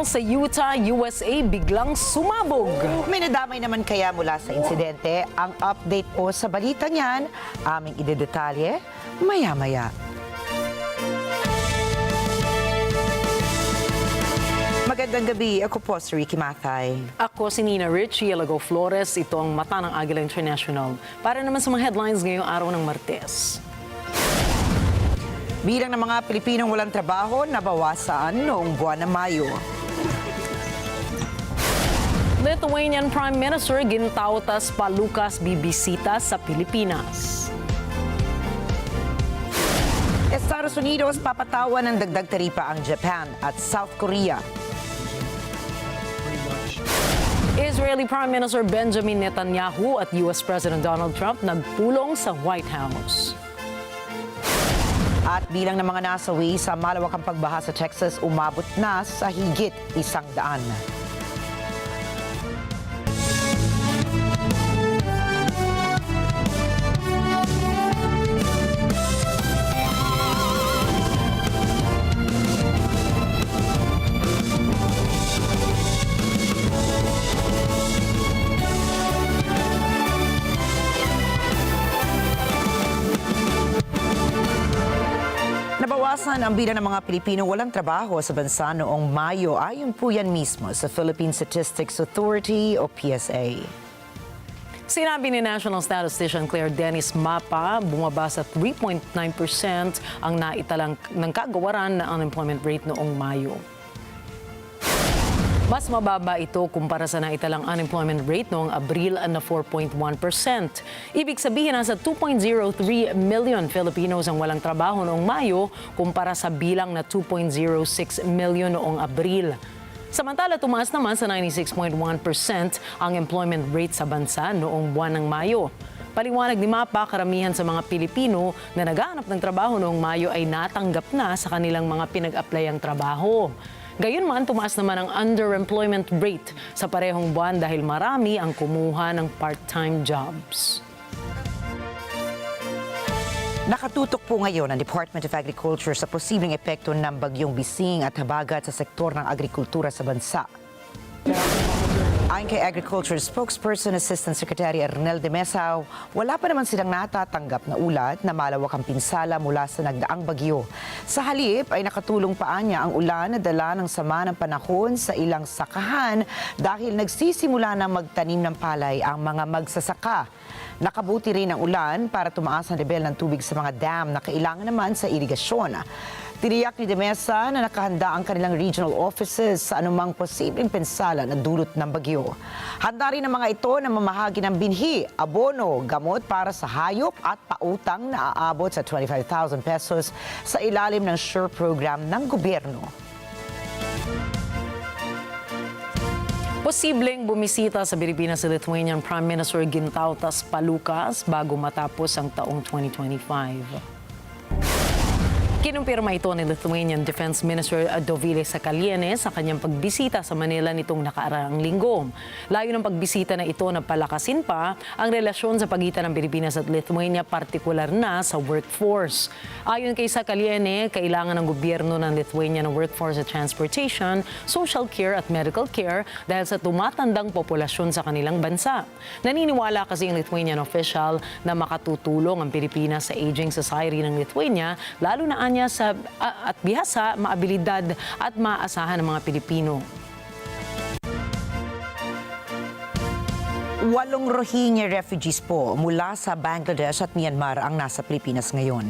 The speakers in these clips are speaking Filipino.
Mall sa Utah, USA biglang sumabog. May nadamay naman kaya mula sa insidente? Ang update po sa balita niyan, aming idedetalye maya-maya. Magandang gabi, ako po si Rikki Mathay. Ako si Rikki, Alagao, Flores. Ito ang mata ng Agila International. Para naman sa mga headlines ngayong araw ng Martes. Bilang ng mga Pilipinong walang trabaho, nabawasan noong buwan ng Mayo. Lithuanian Prime Minister Gintautas Palukas bibisita sa Pilipinas. Estados Unidos papatawan ng dagdag taripa ang Japan at South Korea. Israeli Prime Minister Benjamin Netanyahu at US President Donald Trump nagpulong sa White House. At bilang ng mga nasawi sa malawakang pagbaha sa Texas, umabot na sa higit 100. Nabawasan ang bilang ng mga Pilipino walang trabaho sa bansa noong Mayo, ayon po yan mismo sa Philippine Statistics Authority o PSA. Sinabi ni National Statistician Claire Dennis Mapa, bumaba sa 3.9% ang naitalang ng kagawaran na unemployment rate noong Mayo. Mas mababa ito kumpara sa naitalang unemployment rate noong Abril na 4.1%. Ibig sabihin nasa 2.03 million Filipinos ang walang trabaho noong Mayo kumpara sa bilang na 2.06 million noong Abril. Samantala, tumaas naman sa 96.1% ang employment rate sa bansa noong buwan ng Mayo. Paliwanag ni Mapa, karamihan sa mga Pilipino na naghahanap ng trabaho noong Mayo ay natanggap na sa kanilang mga pinag-aplayang trabaho. Gayunman, tumaas naman ang underemployment rate sa parehong buwan dahil marami ang kumuha ng part-time jobs. Nakatutok po ngayon ang Department of Agriculture sa posibleng epekto ng bagyong Bising at habagat sa sektor ng agrikultura sa bansa. Ayon kay Agriculture Spokesperson Assistant Secretary Arnel de Mesaw, wala pa naman silang natatanggap na ulat na malawak ang pinsala mula sa nagdaang bagyo. Sa halip ay nakatulong pa niya ang ulan na dala ng sama ng panahon sa ilang sakahan dahil nagsisimula na magtanim ng palay ang mga magsasaka. Nakabuti rin ang ulan para tumaas ang level ng tubig sa mga dam na kailangan naman sa irigasyon. Tiniyak ni De Mesa na nakahanda ang kanilang regional offices sa anumang posibleng pinsala na dulot ng bagyo. Handa rin ang mga ito na mamahagi ng binhi, abono, gamot para sa hayop at pautang na aabot sa 25,000 pesos sa ilalim ng SURE program ng gobyerno. Posibleng bumisita sa Pilipinas si Lithuanian Prime Minister Gintautas Palukas bago matapos ang taong 2025. Kinumpirma ito ni Lithuanian Defense Minister Dovile Sakaliene sa kanyang pagbisita sa Manila nitong nakaraang linggo. Layo ng pagbisita na ito na palakasin pa ang relasyon sa pagitan ng Pilipinas at Lithuania, partikular na sa workforce. Ayon kay Sakaliene, kailangan ng gobyerno ng Lithuania ng workforce sa transportation, social care at medical care dahil sa tumatandang populasyon sa kanilang bansa. Naniniwala kasi ang Lithuanian official na makatutulong ang Pilipinas sa aging society ng Lithuania, lalo na niya sa at bihasa, maabilidad at maasahan ng mga Pilipino. 8 Rohingya refugees po mula sa Bangladesh at Myanmar ang nasa Pilipinas ngayon.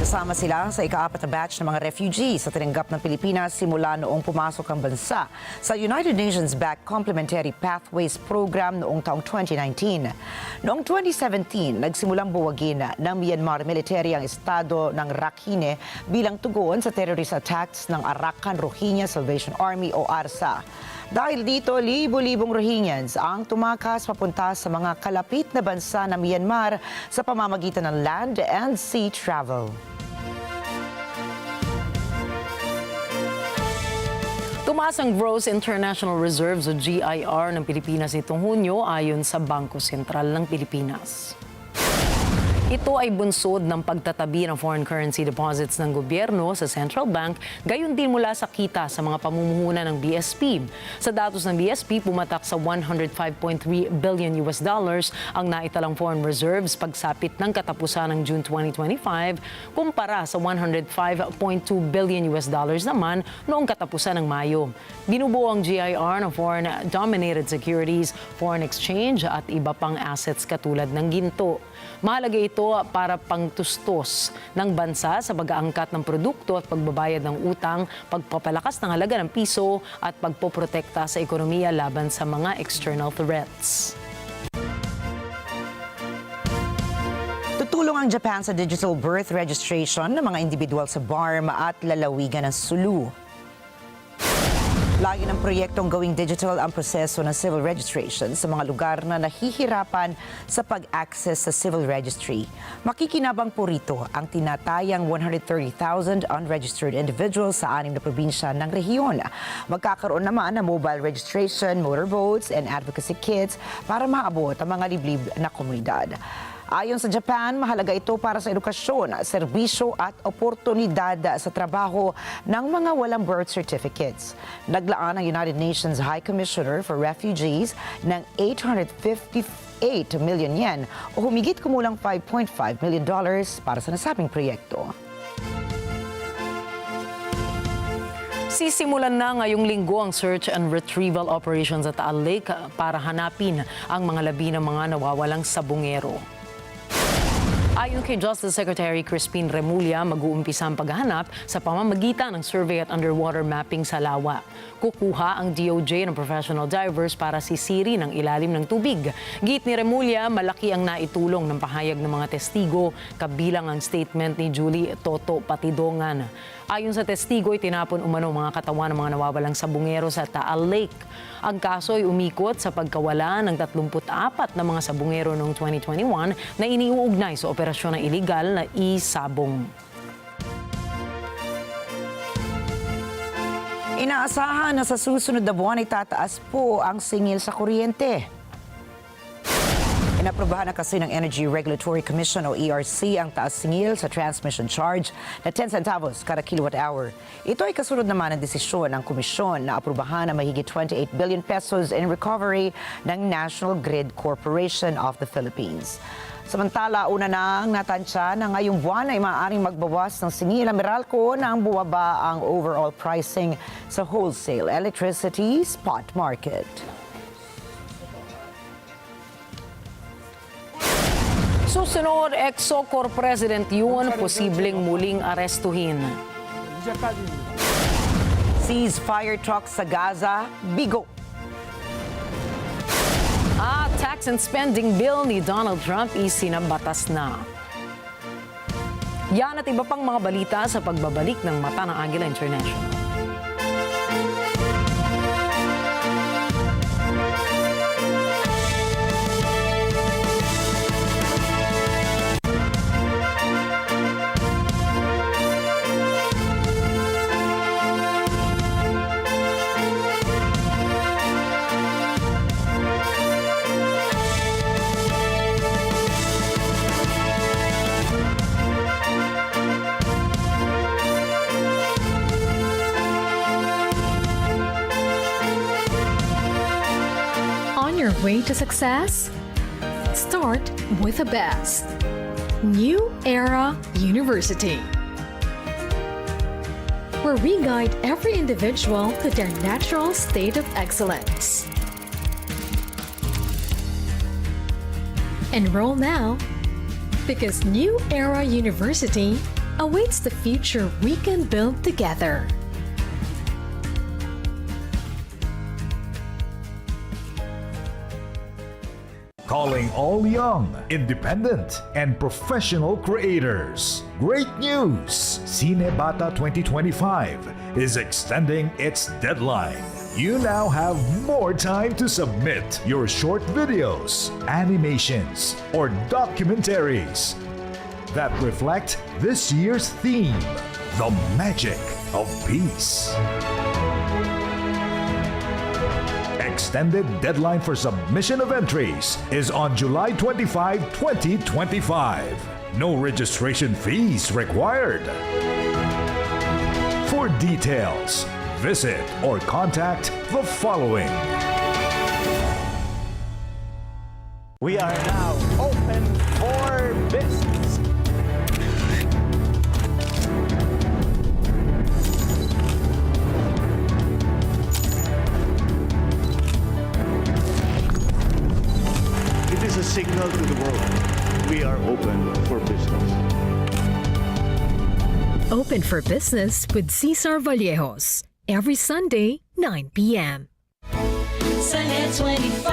Kasama sila sa ika-4 na batch ng mga refugees sa tinanggap ng Pilipinas simula noong pumasok ang bansa sa United Nations-backed Complementary Pathways Program noong taong 2019. Noong 2017, nagsimulang buwagin ng Myanmar military ang estado ng Rakhine bilang tugon sa terrorist attacks ng Arakan Rohingya Salvation Army o ARSA. Dahil dito, libo-libong Rohingyans ang tumakas papunta sa mga kalapit na bansa ng Myanmar sa pamamagitan ng land and sea travel. Tumaas ang Gross International Reserves o GIR ng Pilipinas nitong Hunyo ayon sa Bangko Sentral ng Pilipinas. Ito ay bunsod ng pagtatabi ng foreign currency deposits ng gobyerno sa central bank, gayon din mula sa kita sa mga pamumuhunan ng BSP. Sa datos ng BSP, pumatak sa 105.3 billion US dollars ang naitalang foreign reserves pagsapit ng katapusan ng June 2025 kumpara sa 105.2 billion US dollars naman noong katapusan ng Mayo. Binubuo ang GIR ng foreign-dominated securities, foreign exchange at iba pang assets katulad ng ginto. Mahalaga ito para pangtustos ng bansa sa pag-aangkat ng produkto at pagbabayad ng utang, pagpapalakas ng halaga ng piso at pagpoprotekta sa ekonomiya laban sa mga external threats. Tutulong ang Japan sa digital birth registration ng mga individual sa BARM at lalawigan ng Sulu. Lagi ng proyektong gawing digital ang proseso ng civil registration sa mga lugar na nahihirapan sa pag-access sa civil registry. Makikinabang po rito ang tinatayang 130,000 unregistered individuals sa 6 na probinsya ng rehiyon. Magkakaroon naman ng mobile registration, motorboats, and advocacy kits para maabot ang mga liblib na komunidad. Ayon sa Japan, mahalaga ito para sa edukasyon, serbisyo at oportunidad sa trabaho ng mga walang birth certificates. Naglaan ang United Nations High Commissioner for Refugees ng 858 million yen o humigit kumulang $5.5 million para sa nasabing proyekto. Sisimulan na ngayong linggo ang search and retrieval operations sa Taal Lake para hanapin ang mga labi ng mga nawawalang sabungero. Ayon kay Justice Secretary Crispin Remulla, mag-uumpisa ang paghahanap sa pamamagitan ng survey at underwater mapping sa lawa. Kukuha ang DOJ ng professional divers para sisiri ng ilalim ng tubig. Giit ni Remulla, malaki ang naitulong ng pahayag ng mga testigo, kabilang ang statement ni Julie Toto Patidongan. Ayon sa testigo, itinapon umano mga katawan ng mga nawawalang sabungero sa Taal Lake. Ang kaso ay umikot sa pagkawala ng 34 na mga sabungero noong 2021 na iniuugnay sa operasyon ng iligal na isabong. Inaasahan na sa susunod na buwan ay tataas po ang singil sa kuryente. Inaprobahan na kasi ng Energy Regulatory Commission o ERC ang taas singil sa transmission charge na 10 centavos kada kilowatt-hour. Ito ay kasunod naman ng desisyon ng komisyon na aprubahan na mahigit 28 billion pesos in recovery ng National Grid Corporation of the Philippines. Samantala, una nang natansya na ngayong buwan ay maaaring magbawas ng singil ang Meralco nang bumaba ang overall pricing sa wholesale electricity spot market. Susunod, ex-SOCOR President Yun posibleng muling arestuhin. Seize fire trucks sa Gaza, bigo. At tax and spending bill ni Donald Trump isinabatas na. Yan at iba pang mga balita sa pagbabalik ng Mata ng Agila International. Your way to success? Start with the best. New Era University, where we guide every individual to their natural state of excellence. Enroll now, because New Era University awaits the future we can build together. Calling all young, independent, and professional creators. Great news! Cinebata 2025 is extending its deadline. You now have more time to submit your short videos, animations, or documentaries that reflect this year's theme, the magic of peace. extended deadline for submission of entries is on July 25, 2025. No registration fees required. For details, visit or contact the following. We are now open for business. It is a signal to the world. We are open for business. Open for Business with Cesar Vallejos. Every Sunday, 9 p.m. Sa NET25.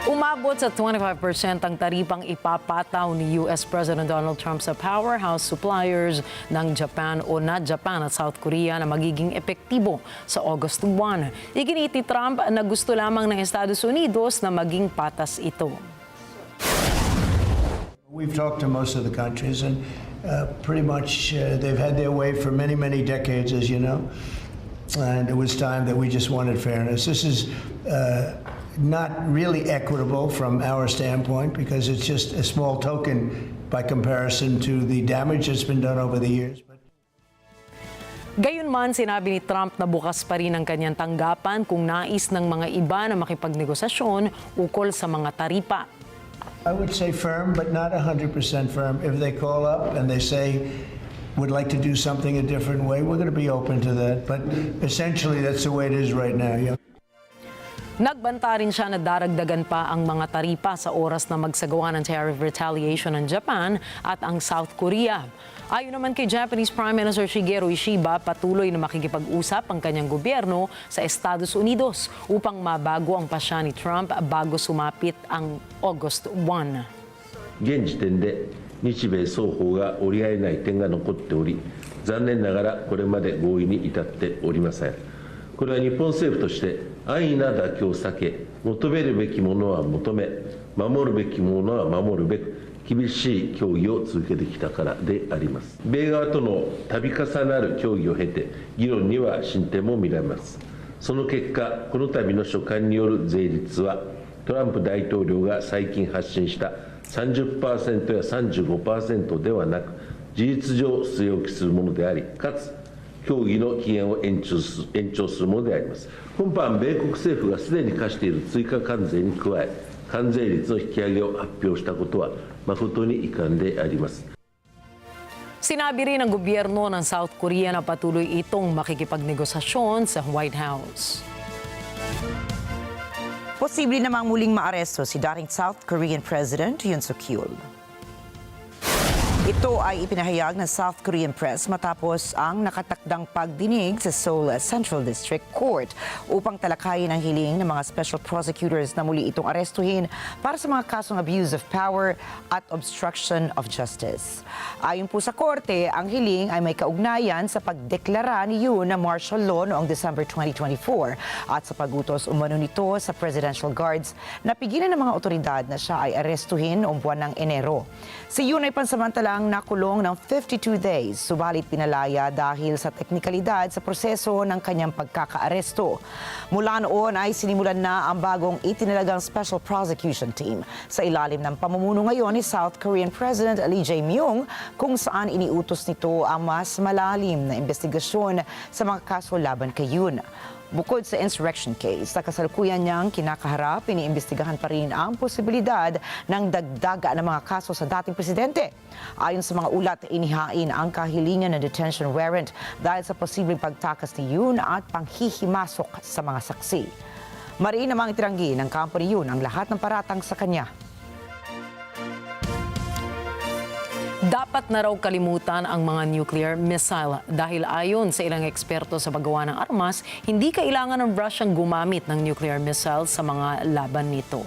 Umabot sa 25% ang taripang ipapataw ni U.S. President Donald Trump sa powerhouse suppliers ng Japan o not Japan at South Korea na magiging epektibo sa August 1. Iginit ni Trump na gusto lamang ng Estados Unidos na maging patas ito. We've talked to most of the countries, and pretty much they've had their way for many, many decades, as you know. And it was time that we just wanted fairness. This is not really equitable from our standpoint because it's just a small token by comparison to the damage that's been done over the years. Gayunman, sinabi ni Trump na bukas pa rin ang kanyang tanggapan kung nais ng mga iba na makipagnegosasyon ukol sa mga taripa. I would say firm, but not 100% firm. If they call up and they say, would like to do something a different way, we're going to be open to that. But essentially, that's the way it is right now. Yeah. Nagbanta rin siya na daragdagan pa ang mga taripa sa oras na magsagawa ng tariff retaliation ng Japan at ang South Korea. Ayon naman kay Japanese Prime Minister Shigeru Ishiba, patuloy na makikipag-usap ang kanyang gobyerno sa Estados Unidos upang mabago ang pasya ni Trump bago sumapit ang August 1. 現時点で日米双方が折り合えない点が残っており、残念ながらこれまで合意に至っておりません。これは日本政府として安易な妥協を避け、求めるべきものは求め、守るべきものは守るべく、厳しい協議を続けてきたからであります。米側との度重なる協議を経て、議論には進展も見られます。その結果、この度の書簡による税率は、トランプ大統領が最近発信した 30% や 35% ではなく、事実上据え置きするものであり、かつ協議の期限を延長するものであります。今般、米国政府がすでに課している追加関税に加え、関税率の引き上げを発表したことは誠に遺憾であります。Sinabi rin ng gobyerno ng South Korea na patuloy itong makikipagnegosasyon sa White House. Posible namang muling maaresto si dating South Korean President Yoon Suk-yeol. Ito ay ipinahayag ng South Korean press matapos ang nakatakdang pagdinig sa Seoul Central District Court upang talakayin ang hiling ng mga special prosecutors na muli itong arestuhin para sa mga kasong abuse of power at obstruction of justice. Ayon po sa korte, ang hiling ay may kaugnayan sa pagdeklara ni Yoon na martial law noong December 2024 at sa pagutos umano nito sa presidential guards na pigilan ng mga otoridad na siya ay arestuhin noong buwan ng Enero. Si Yoon ay pansamantalang nakulong ng 52 days, subalit pinalaya dahil sa teknikalidad sa proseso ng kanyang pagkakaaresto. Mula noon ay sinimulan na ang bagong itinalagang Special Prosecution Team sa ilalim ng pamumuno ngayon ni South Korean President Lee Jae-myung kung saan iniutos nito ang mas malalim na investigasyon sa mga kaso laban kay Yoon. Bukod sa insurrection case, sa kasalukuyan niyang kinakaharap, iniimbestigahan pa rin ang posibilidad ng dagdaga ng mga kaso sa dating presidente. Ayon sa mga ulat, inihain ang kahilingan ng detention warrant dahil sa posibleng pagtakas ni Yoon at panghihimasok sa mga saksi. Mariin namang itiranggi ng kampo ni Yoon ang lahat ng paratang sa kanya. Dapat na raw kalimutan ang mga nuclear missile dahil ayon sa ilang eksperto sa paggawa ng armas, hindi kailangan ng Russiang gumamit ng nuclear missile sa mga laban nito.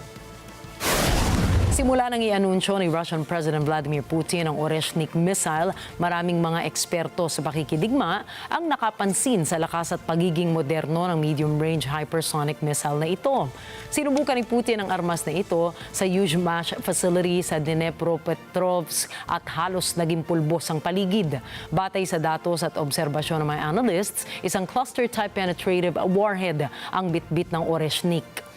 Simula nang i-anunsyo ni Russian President Vladimir Putin ang Oreshnik missile, maraming mga eksperto sa pakikidigma ang nakapansin sa lakas at pagiging moderno ng medium-range hypersonic missile na ito. Sinubukan ni Putin ang armas na ito sa Yuzhmash facility sa Dnepropetrovsk at halos naging pulbos ang paligid. Batay sa datos at obserbasyon ng mga analysts, isang cluster-type penetrative warhead ang bitbit ng Oreshnik.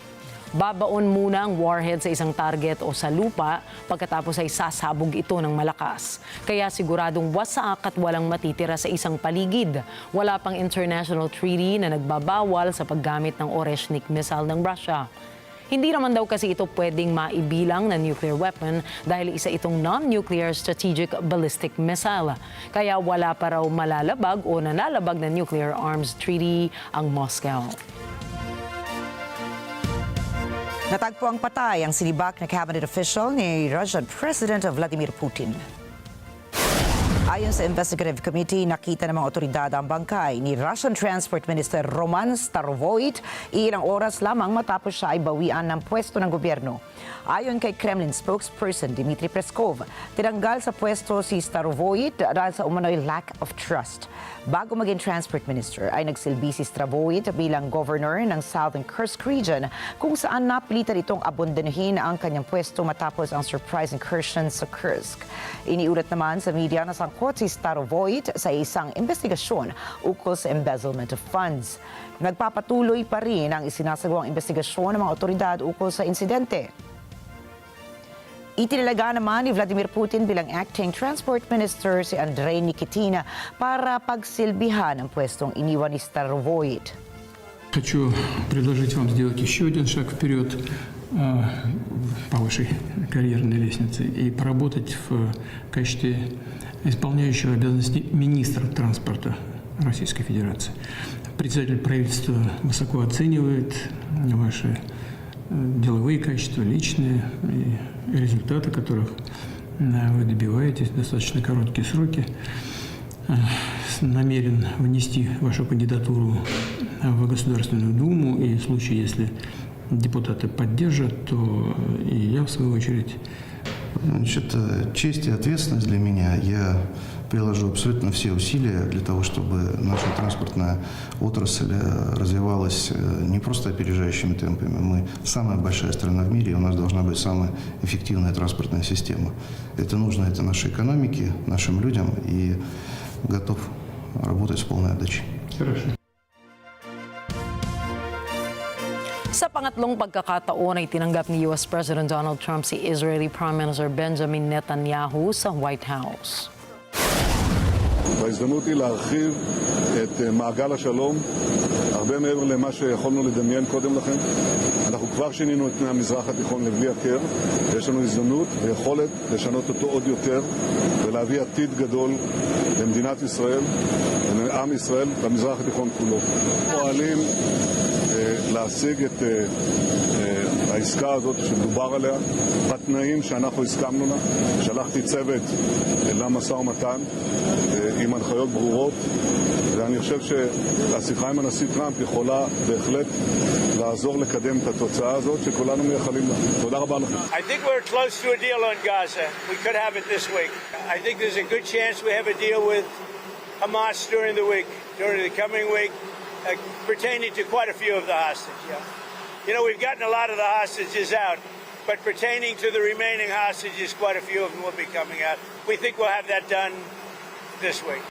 Babaon muna ang warhead sa isang target o sa lupa pagkatapos ay sasabog ito ng malakas. Kaya siguradong wasak at walang matitira sa isang paligid. Wala pang international treaty na nagbabawal sa paggamit ng Oreshnik missile ng Russia. Hindi naman daw kasi ito pwedeng maibilang na nuclear weapon dahil isa itong non-nuclear strategic ballistic missile. Kaya wala pa raw malalabag o nanlalabag na nuclear arms treaty ang Moscow. Natagpo ang patay ang sinibak na cabinet official ni Russian President Vladimir Putin. Ayon sa investigative committee, nakita ng mga otoridad ang bangkay ni Russian Transport Minister Roman Starovoyt ilang oras lamang matapos siya ay bawian ng pwesto ng gobyerno. Ayon kay Kremlin spokesperson Dmitry Peskov, tinanggal sa pwesto si Starovoyt dahil sa umano'y lack of trust. Bago maging transport minister ay nagsilbi si Starovoyt bilang governor ng Southern Kursk region kung saan napilitan itong abandonahin ang kanyang pwesto matapos ang surprise incursion sa Kursk. Iniulat naman sa media na sangkot si Starovoyt sa isang investigasyon ukol sa embezzlement of funds. Nagpapatuloy pa rin ang isinasagawang investigasyon ng mga otoridad ukol sa insidente. Itinalaga naman ni Vladimir Putin bilang acting transport minister si Andrei Nikitina para pagsilbihan ang pwestong iniwan ni Starovoyt. Хочу предложить вам сделать еще один шаг вперед по вашей карьерной лестнице и поработать в качестве исполняющего обязанности министра транспорта Российской Федерации. Председатель правительства высоко оценивает ваши деловые качества, личные и результаты, которых вы добиваетесь в достаточно короткие сроки. Намерен внести вашу кандидатуру в Государственную Думу, и в случае, если депутаты поддержат, то и я, в свою очередь. Значит, честь и ответственность для меня. Я приложу абсолютно все усилия для того, чтобы наша транспортная отрасль развивалась не просто опережающими темпами. Мы самая большая страна в мире, и у нас должна быть самая эффективная транспортная система. Это нужно это нашей экономике, нашим людям, и готов работать с полной отдачей. Хорошо. Sa pangatlong pagkakataon ay tinanggap ni U.S. President Donald Trump si Israeli Prime Minister Benjamin Netanyahu sa White House. וההזדמנות היא להרחיב את מעגל השלום הרבה מעבר למה שיכולנו לדמיין קודם לכן. אנחנו כבר שינינו את פני המזרח התיכון לבלי הכר, ויש לנו הזדמנות ויכולת לשנות אותו עוד יותר ולהביא עתיד גדול למדינת ישראל ולעם ישראל במזרח התיכון כולו. פועלים להשיג את העסקה הזאת שמדובר עליה בתנאים שאנחנו הסכמנו לה. שלחתי צוות למשא ומתן עם הנחיות ברורות, ואני חושב שהשיחה עם הנשיא טראמפ יכולה בהחלט לעזור לקדם את התוצאה הזאת שכולנו מייחלים לה. תודה רבה לכם. I think we're close to a deal on Gaza. We could have it this week. I think there's a good chance we have a deal with Hamas during the week, during the coming week, pertaining to quite a few of the hostages. Yeah. You know, we've gotten a lot of the hostages out, but pertaining to the remaining hostages, quite a few of them will be coming out. We think we'll have that done this week.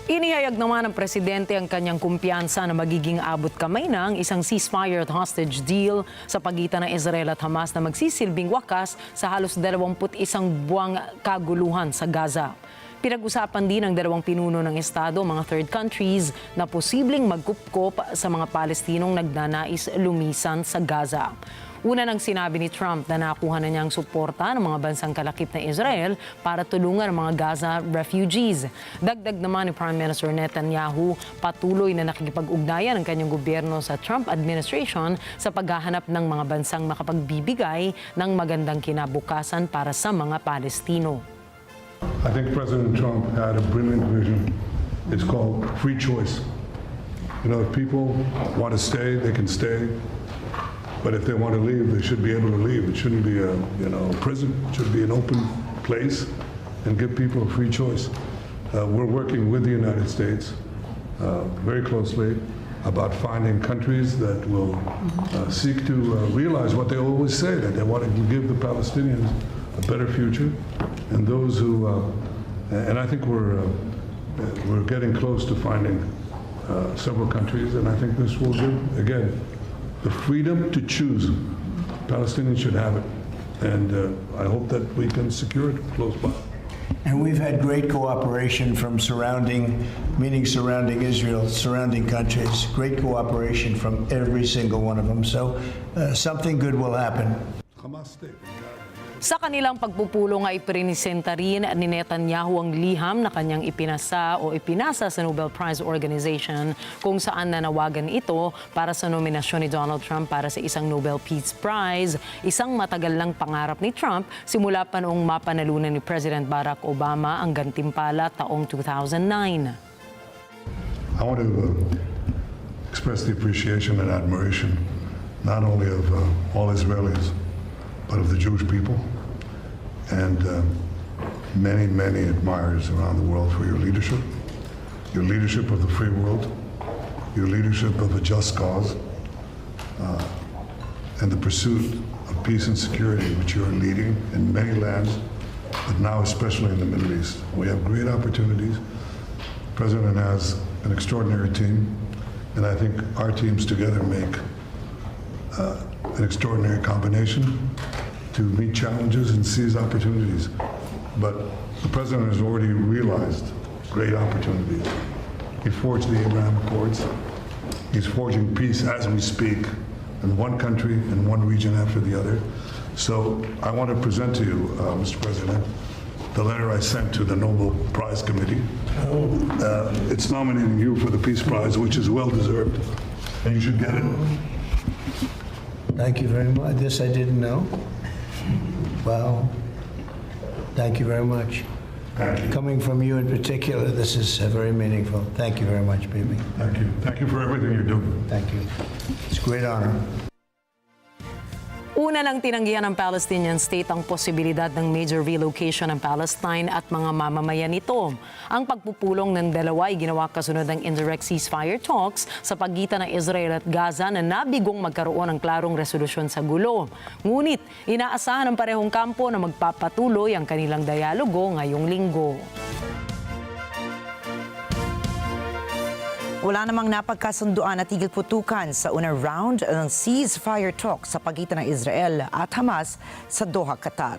Inihayag naman ng presidente ang kanyang kumpiyansa na magiging abot kamay na ang isang ceasefire at hostage deal sa pagitan ng Israel at Hamas na magsisilbing wakas sa halos 21 buwang kaguluhan sa Gaza. Pinag-usapan din ng dalawang pinuno ng Estado, mga third countries, na posibleng magkupkop sa mga Palestinong nagnanais lumisan sa Gaza. Una nang sinabi ni Trump na nakuha na niyang suporta ng mga bansang kalakip na Israel para tulungan ang mga Gaza refugees. Dagdag naman ni Prime Minister Netanyahu, patuloy na nakikipag-ugnayan ang kanyang gobyerno sa Trump administration sa paghahanap ng mga bansang makapagbibigay ng magandang kinabukasan para sa mga Palestino. I think President Trump had a brilliant vision. It's called free choice. You know, if people want to stay, they can stay. But if they want to leave, they should be able to leave. It shouldn't be a prison. It should be an open place and give people a free choice. We're working with the United States very closely about finding countries that will seek to realize what they always say, that they want to give the Palestinians a better future, and those who, and I think we're getting close to finding several countries, and I think this will give, again, the freedom to choose. Palestinians should have it, and I hope that we can secure it close by. And we've had great cooperation from surrounding Israel, surrounding countries, great cooperation from every single one of them. So something good will happen. Hamas state. Sa kanilang pagpupulong ay prinisenta rin ni Netanyahu ang liham na kanyang ipinasa sa Nobel Prize Organization kung saan nanawagan ito para sa nominasyon ni Donald Trump para sa isang Nobel Peace Prize, isang matagal lang pangarap ni Trump simula pa noong mapanalunan ni President Barack Obama ang gantimpala taong 2009. I want to express the appreciation and admiration not only of all Israelis, but of the Jewish people, and many, many admirers around the world for your leadership of the free world, your leadership of a just cause, and the pursuit of peace and security, which you are leading in many lands, but now especially in the Middle East. We have great opportunities. The President has an extraordinary team, and I think our teams together make an extraordinary combination to meet challenges and seize opportunities. But the President has already realized great opportunities. He forged the Abraham Accords. He's forging peace as we speak in one country and one region after the other. So I want to present to you, Mr. President, the letter I sent to the Nobel Prize Committee. It's nominating you for the Peace Prize, which is well-deserved, and you should get it. Thank you very much. This I didn't know. Wow. Thank you very much. Coming from you in particular, this is very meaningful. Thank you very much, baby. Thank you. Thank you for everything you're doing. Thank you. It's a great honor. Una nang tinanggihan ng Palestinian State ang posibilidad ng major relocation ng Palestine at mga mamamayan nito. Ang pagpupulong ng dalawa ay ginawa kasunod ng indirect ceasefire talks sa pagitan ng Israel at Gaza na nabigong magkaroon ng klarong resolusyon sa gulo. Ngunit inaasahan ng parehong kampo na magpapatuloy ang kanilang dialogo ngayong linggo. Wala namang napagkasunduan at tigil putukan sa unang round ng ceasefire talk sa pagitan ng Israel at Hamas sa Doha, Qatar.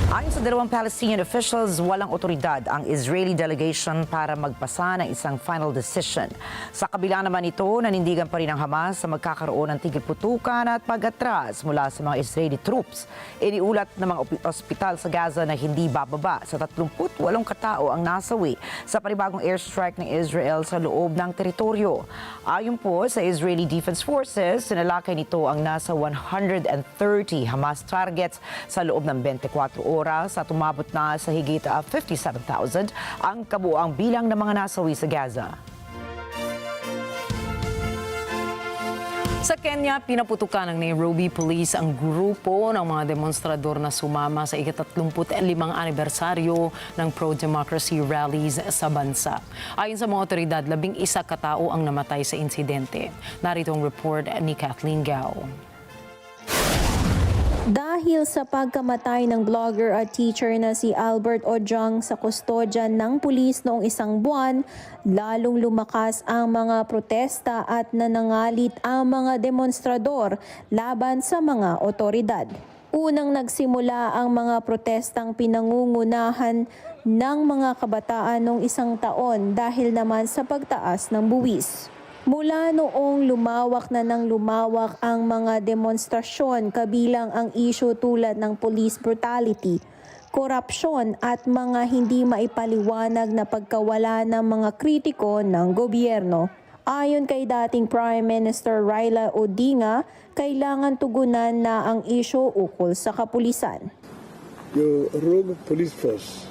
Ayon sa dalawang Palestinian officials, walang otoridad ang Israeli delegation para magpasa ng isang final decision. Sa kabila naman ito, nanindigan pa rin ang Hamas sa magkakaroon ng tigil-putukan at pag-atras mula sa mga Israeli troops. Iniulat ng mga ospital sa Gaza na hindi bababa sa 38 katao ang nasawi sa panibagong airstrike ng Israel sa loob ng teritoryo. Ayon po sa Israeli Defense Forces, sinalakay nito ang nasa 130 Hamas targets sa loob ng 24 oras at umabot na sa higit 57,000 ang kabuuang bilang ng mga nasawi sa Gaza. Sa Kenya, pinaputukan ng Nairobi Police ang grupo ng mga demonstrador na sumama sa ika-35 anibersaryo ng pro-democracy rallies sa bansa. Ayon sa mga otoridad, 11 katao ang namatay sa insidente. Narito ang report ni Kathleen Gao. Dahil sa pagkamatay ng blogger at teacher na si Albert Ojang sa kustodya ng pulis noong isang buwan, lalong lumakas ang mga protesta at nanangalit ang mga demonstrador laban sa mga otoridad. Unang nagsimula ang mga protestang pinangungunahan ng mga kabataan noong isang taon dahil naman sa pagtaas ng buwis. Mula noong lumawak na ng lumawak ang mga demonstrasyon kabilang ang isyu tulad ng police brutality, korupsyon at mga hindi maipaliwanag na pagkawala ng mga kritiko ng gobyerno. Ayon kay dating Prime Minister Raila Odinga, kailangan tugunan na ang isyu ukol sa kapulisan. Your rogue police force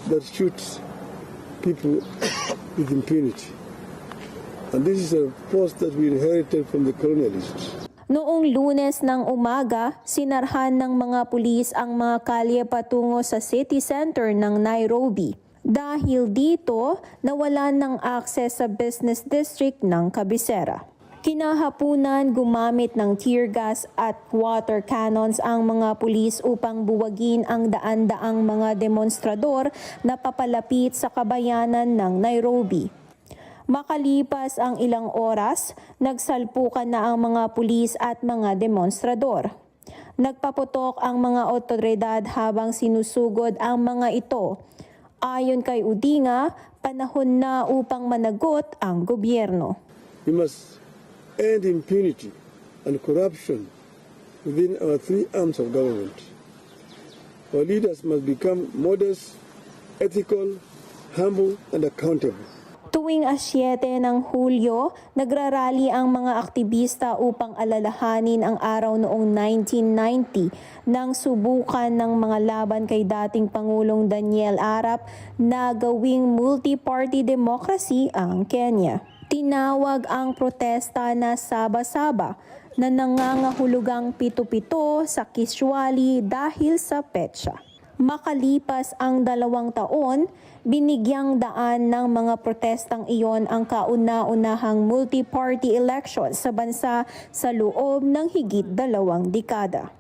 that shoots people with impunity And this is a post that we inherited from the colonialists. Noong Lunes ng umaga, sinarhan ng mga pulis ang mga kalye patungo sa city center ng Nairobi. Dahil dito, nawalan ng akses sa business district ng kabisera. Kinahapunan, gumamit ng tear gas at water cannons ang mga pulis upang buwagin ang daan-daang mga demonstrador na papalapit sa kabayanan ng Nairobi. Makalipas ang ilang oras, nagsalpukan na ang mga pulis at mga demonstrador. Nagpaputok ang mga otoridad habang sinusugod ang mga ito. Ayon kay Udinga, panahon na upang managot ang gobyerno. We must end impunity and corruption within our three arms of government. Our leaders must become modest, ethical, humble, and accountable. Tuwing 7 ng Hulyo, nagrarally ang mga aktivista upang alalahanin ang araw noong 1990 nang subukan ng mga laban kay dating Pangulong Daniel Arap na gawing multi-party democracy ang Kenya. Tinawag ang protesta na saba-saba na nangangahulugang 7-7 sa Kishwali dahil sa petsa. Makalipas ang 2 taon, binigyang daan ng mga protestang iyon ang kauna-unahang multi-party election sa bansa sa loob ng higit 2 dekada.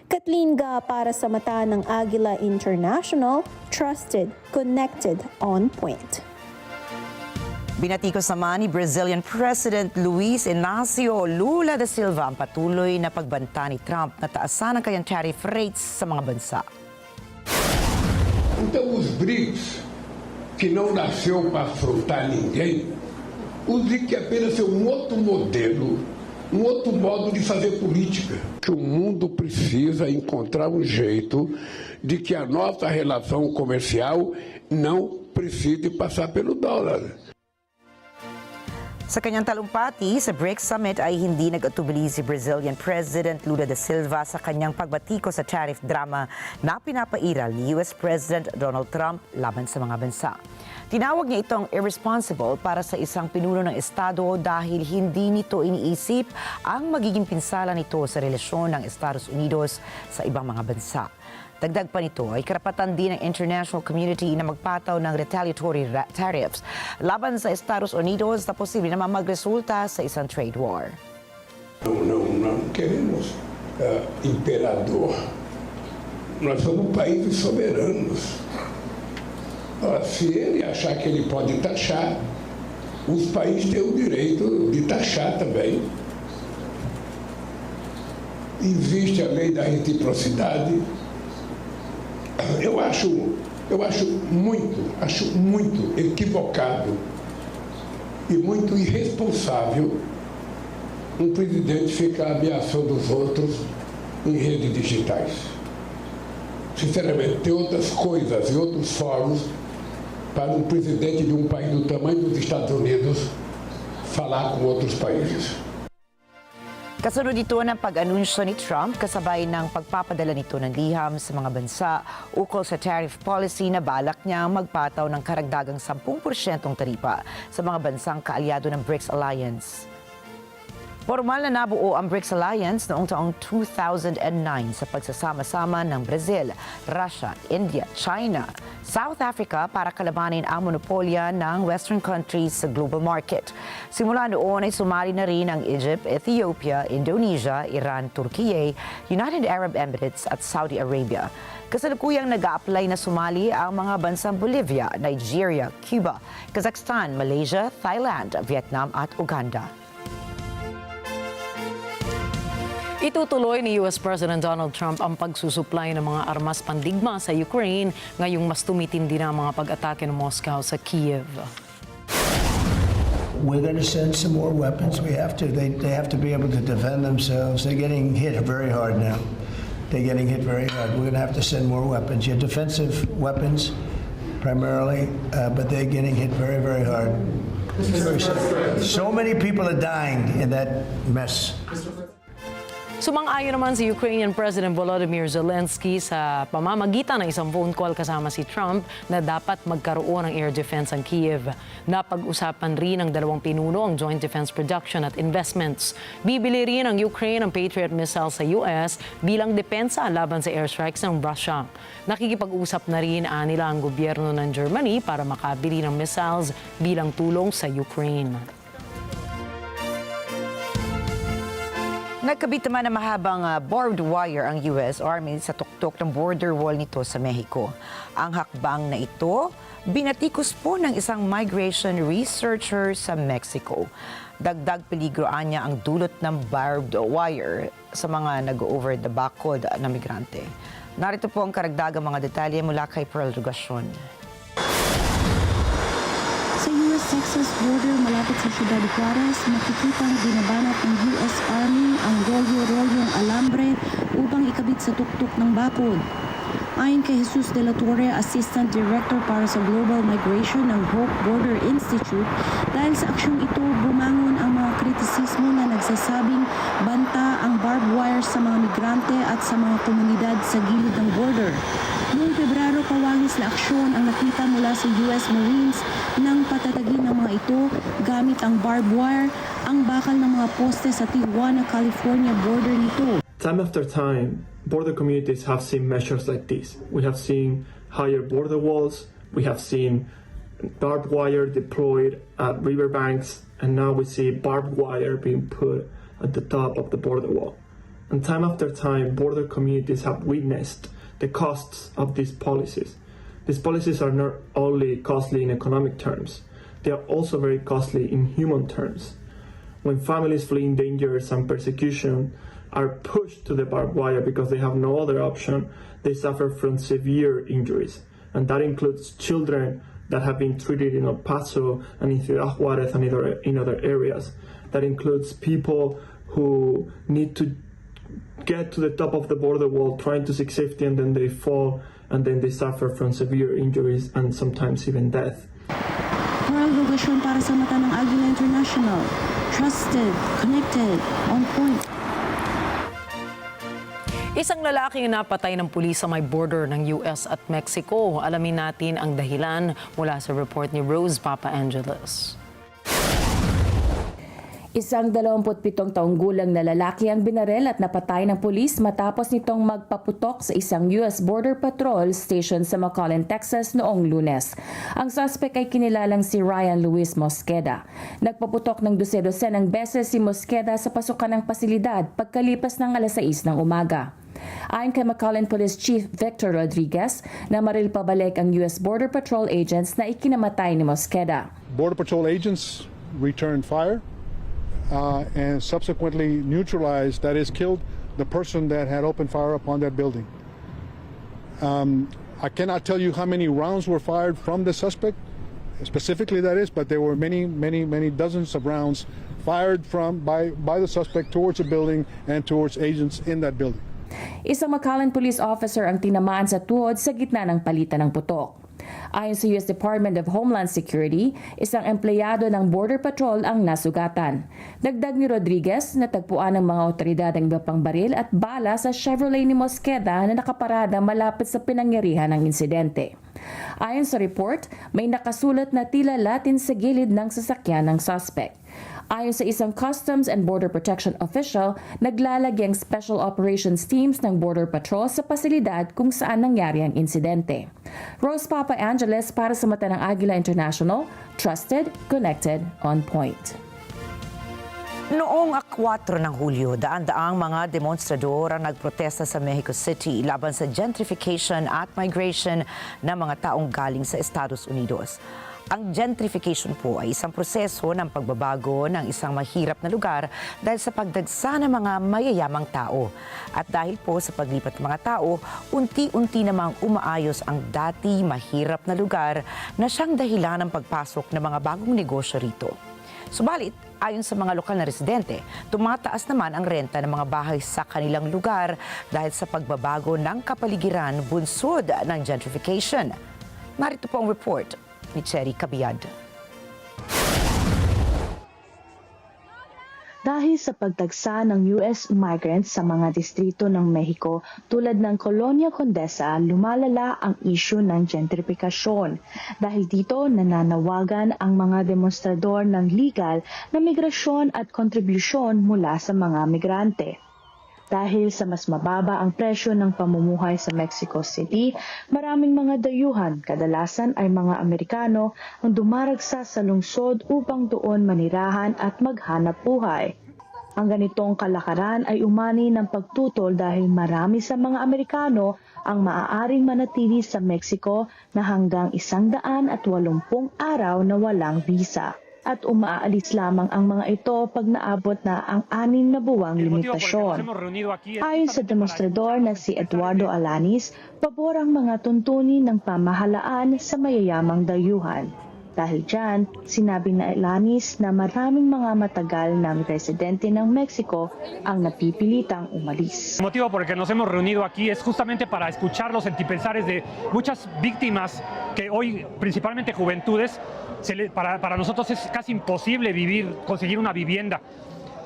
Kathleen Ga para sa mata ng Agila International, trusted, connected, on point. Binatikos naman ni Brazilian President Luiz Inácio Lula da Silva ang patuloy na pagbanta ni Trump na taasan ang kanyang tariff rates sa mga bansa. Então, os BRICS, que não nasceu para afrontar ninguém, os BRICS apenas é um outro modelo, um outro modo de fazer política. O mundo precisa encontrar um jeito de que a nossa relação comercial não precise passar pelo dólar. Sa kanyang talumpati sa BRICS Summit ay hindi nag-atubili si Brazilian President Lula da Silva sa kanyang pagbatiko sa tariff drama na pinapairal ni US President Donald Trump laban sa mga bansa. Tinawag niya itong irresponsible para sa isang pinuno ng Estado dahil hindi nito iniisip ang magiging pinsala nito sa relasyon ng Estados Unidos sa ibang mga bansa. Dagdag pa nito ay karapatan din ng international community na magpataw ng retaliatory tariffs laban sa Estados Unidos na posible naman magresulta sa isang trade war. Não queremos imperador. Nós somos países soberanos. Se ele achar que ele pode taxar, os países têm o direito de taxar também. Existe a lei da reciprocidade. Eu acho muito equivocado e muito irresponsável um presidente ficar ameaçando os outros em redes digitais. Sinceramente, tem outras coisas e outros fóruns para um presidente de um país do tamanho dos Estados Unidos falar com outros países. Kasunod ito ng pag-anunsyo ni Trump kasabay ng pagpapadala nito ng liham sa mga bansa ukol sa tariff policy na balak niya magpataw ng karagdagang 10% taripa sa mga bansang kaalyado ng BRICS Alliance. Formal na nabuo ang BRICS Alliance noong taong 2009 sa pagsasama-sama ng Brazil, Russia, India, China, South Africa para kalabanin ang monopolya ng Western countries sa global market. Simula noon ay sumali na rin ang Egypt, Ethiopia, Indonesia, Iran, Turkey, United Arab Emirates at Saudi Arabia. Kasalukuyang nag-a-apply na sumali ang mga bansang Bolivia, Nigeria, Cuba, Kazakhstan, Malaysia, Thailand, Vietnam at Uganda. Itutuloy ni US President Donald Trump ang pagsusupply ng mga armas pandigma sa Ukraine ngayong mas tumitindi na ang mga pag-atake ng Moscow sa Kiev. We're going to send some more weapons. We have to. They have to be able to defend themselves. They're getting hit very hard now. They're getting hit very hard. We're going to have to send more weapons. Yeah, defensive weapons primarily, but they're getting hit very, very hard. Very sad. So many people are dying in that mess. Sumang-ayon naman si Ukrainian President Volodymyr Zelensky sa pamamagitan ng isang phone call kasama si Trump na dapat magkaroon ng air defense ang Kiev. Napag-usapan rin ng dalawang pinuno ang joint defense production at investments. Bibili rin ang Ukraine ng Patriot missiles sa US bilang depensa laban sa airstrikes ng Russia. Nakikipag-usap na rin nila ang gobyerno ng Germany para makabili ng missiles bilang tulong sa Ukraine. Nagkabit naman ng mahabang barbed wire ang US Army sa tuktok ng border wall nito sa Mexico. Ang hakbang na ito, binatikos po ng isang migration researcher sa Mexico. Dagdag peligroan niya ang dulot ng barbed wire sa mga nag-over the backcountry na migrante. Narito po ang karagdagang mga detalye mula kay Pearl Rugasyon. Sa US-Texas border malapit sa Ciudad Juarez, makikitang binabanat ng US Army ang rolyo-rolyong alambre upang ikabit sa tuktok ng bakod. Ayon kay Jesus de la Torre, Assistant Director para sa Global Migration ng Hope Border Institute, dahil sa aksyong ito, bumangon ang mga kritisismo na nagsasabing banta ang barbed wire sa mga migrante at sa mga komunidad sa gilid ng border. Noong Pebrero, kawangis na aksyon ang nakita mula sa US Marines nang patatagin ng mga ito gamit ang barbed wire ang bakal ng mga poste sa Tijuana, California border nito. Time after time, border communities have seen measures like this. We have seen higher border walls, we have seen barbed wire deployed at riverbanks, and now we see barbed wire being put at the top of the border wall. And time after time, border communities have witnessed the costs of these policies. These policies are not only costly in economic terms, they are also very costly in human terms. When families fleeing dangers and persecution are pushed to the barbed wire because they have no other option, they suffer from severe injuries. And that includes children that have been treated in El Paso and in Ciudad Juarez and in other areas. That includes people who need to get to the top of the border wall trying to seek safety, and then they fall and then they suffer from severe injuries and sometimes even death. Pearl Rugasyon para sa mata ng Agila International. Trusted, connected, on point. Isang lalaki ang napatay ng pulis sa may border ng US at Mexico. Alamin natin ang dahilan mula sa report ni Rose Papa Angeles. Isang 27 taong gulang na lalaki ang binarel at napatay ng pulis matapos nitong magpaputok sa isang US Border Patrol station sa McAllen, Texas noong Lunes. Ang suspect ay kinilalang si Ryan Luis Mosqueda. Nagpaputok ng 12 ng beses si Mosqueda sa pasukan ng pasilidad pagkalipas ng 6:00 ng umaga. Ayon kay McAllen Police Chief Victor Rodriguez, namaril pabalik ang US Border Patrol agents na ikinamatay ni Mosqueda. Border Patrol agents returned fire and subsequently neutralized, that is, killed the person that had opened fire upon that building. I cannot tell you how many rounds were fired from the suspect, specifically that is, but there were many dozens of rounds fired by the suspect towards the building and towards agents in that building. Isang McAllen police officer ang tinamaan sa tuhod sa gitna ng palitan ng putok. Ayon sa US Department of Homeland Security, isang empleyado ng Border Patrol ang nasugatan. Dagdag ni Rodriguez, natagpuan ng mga otoridad ang iba pang baril at bala sa Chevrolet ni Mosqueda na nakaparada malapit sa pinangyarihan ng insidente. Ayon sa report, may nakasulat na tila Latin sa gilid ng sasakyan ng suspect. Ayon sa isang Customs and Border Protection official, naglalagay ang Special Operations Teams ng Border Patrol sa pasilidad kung saan nangyari ang insidente. Rose Papa Angeles para sa mata ng Agila International, trusted, connected, on point. Noong 4 ng Hulyo, daan-daang mga demonstrador ang nagprotesta sa Mexico City laban sa gentrification at migration ng mga taong galing sa Estados Unidos. Ang gentrification po ay isang proseso ng pagbabago ng isang mahirap na lugar dahil sa pagdagsa ng mga mayayamang tao. At dahil po sa paglipat ng mga tao, unti-unti namang umaayos ang dati mahirap na lugar na siyang dahilan ng pagpasok ng mga bagong negosyo rito. Subalit, ayon sa mga lokal na residente, tumataas naman ang renta ng mga bahay sa kanilang lugar dahil sa pagbabago ng kapaligiran bunsod ng gentrification. Narito po ang report ni Cherry Cabiad. Dahil dahil sa pagtagsa ng US migrants sa mga distrito ng Mexico tulad ng Colonia Condesa, lumalala ang isyu ng gentrification. Dahil dito, nananawagan ang mga demonstrador ng legal na migrasyon at kontribusyon mula sa mga migrante. Dahil sa mas mababa ang presyo ng pamumuhay sa Mexico City, maraming mga dayuhan, kadalasan ay mga Amerikano, ang dumaragsa sa lungsod upang doon manirahan at maghanap buhay. Ang ganitong kalakaran ay umani ng pagtutol dahil marami sa mga Amerikano ang maaaring manatili sa Mexico na hanggang 180 araw na walang visa. At umaalis lamang ang mga ito pag naabot na ang 6 na buwang limitasyon. Ayon sa demonstrador na si Eduardo Alanis, pabor ang mga tuntunin ng pamahalaan sa mayayamang dayuhan. Dahil dyan, sinabi na Alanis na maraming mga matagal ng residente ng Mexico ang napipilitang umalis. El motivo por el que nos hemos reunido aquí es justamente para escuchar los sentipensares de muchas víctimas que hoy, principalmente juventudes, para nosotros es casi imposible conseguir una vivienda.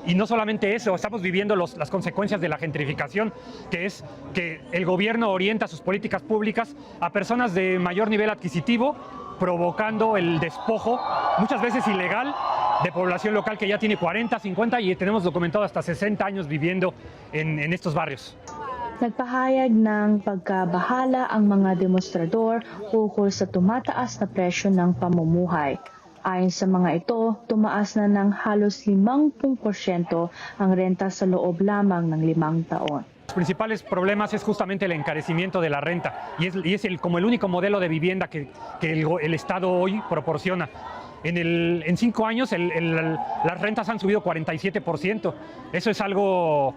Y no solamente eso, estamos viviendo las consecuencias de la gentrificación, que es que el gobierno orienta sus políticas públicas a personas de mayor nivel adquisitivo, provocando el despojo, muchas veces ilegal, de población local que ya tiene 40, 50 y tenemos documentado hasta 60 años viviendo en estos barrios. Nagpahayag ng pagkabahala ang mga demonstrador ukol sa tumataas na presyo ng pamumuhay. Ayon sa mga ito, tumaas na ng halos 50% ang renta sa loob lamang ng 5 taon. Los principales problemas es justamente el encarecimiento de la renta y es como el único modelo de vivienda que el Estado hoy proporciona. En 5 años las rentas han subido 47%. Eso es algo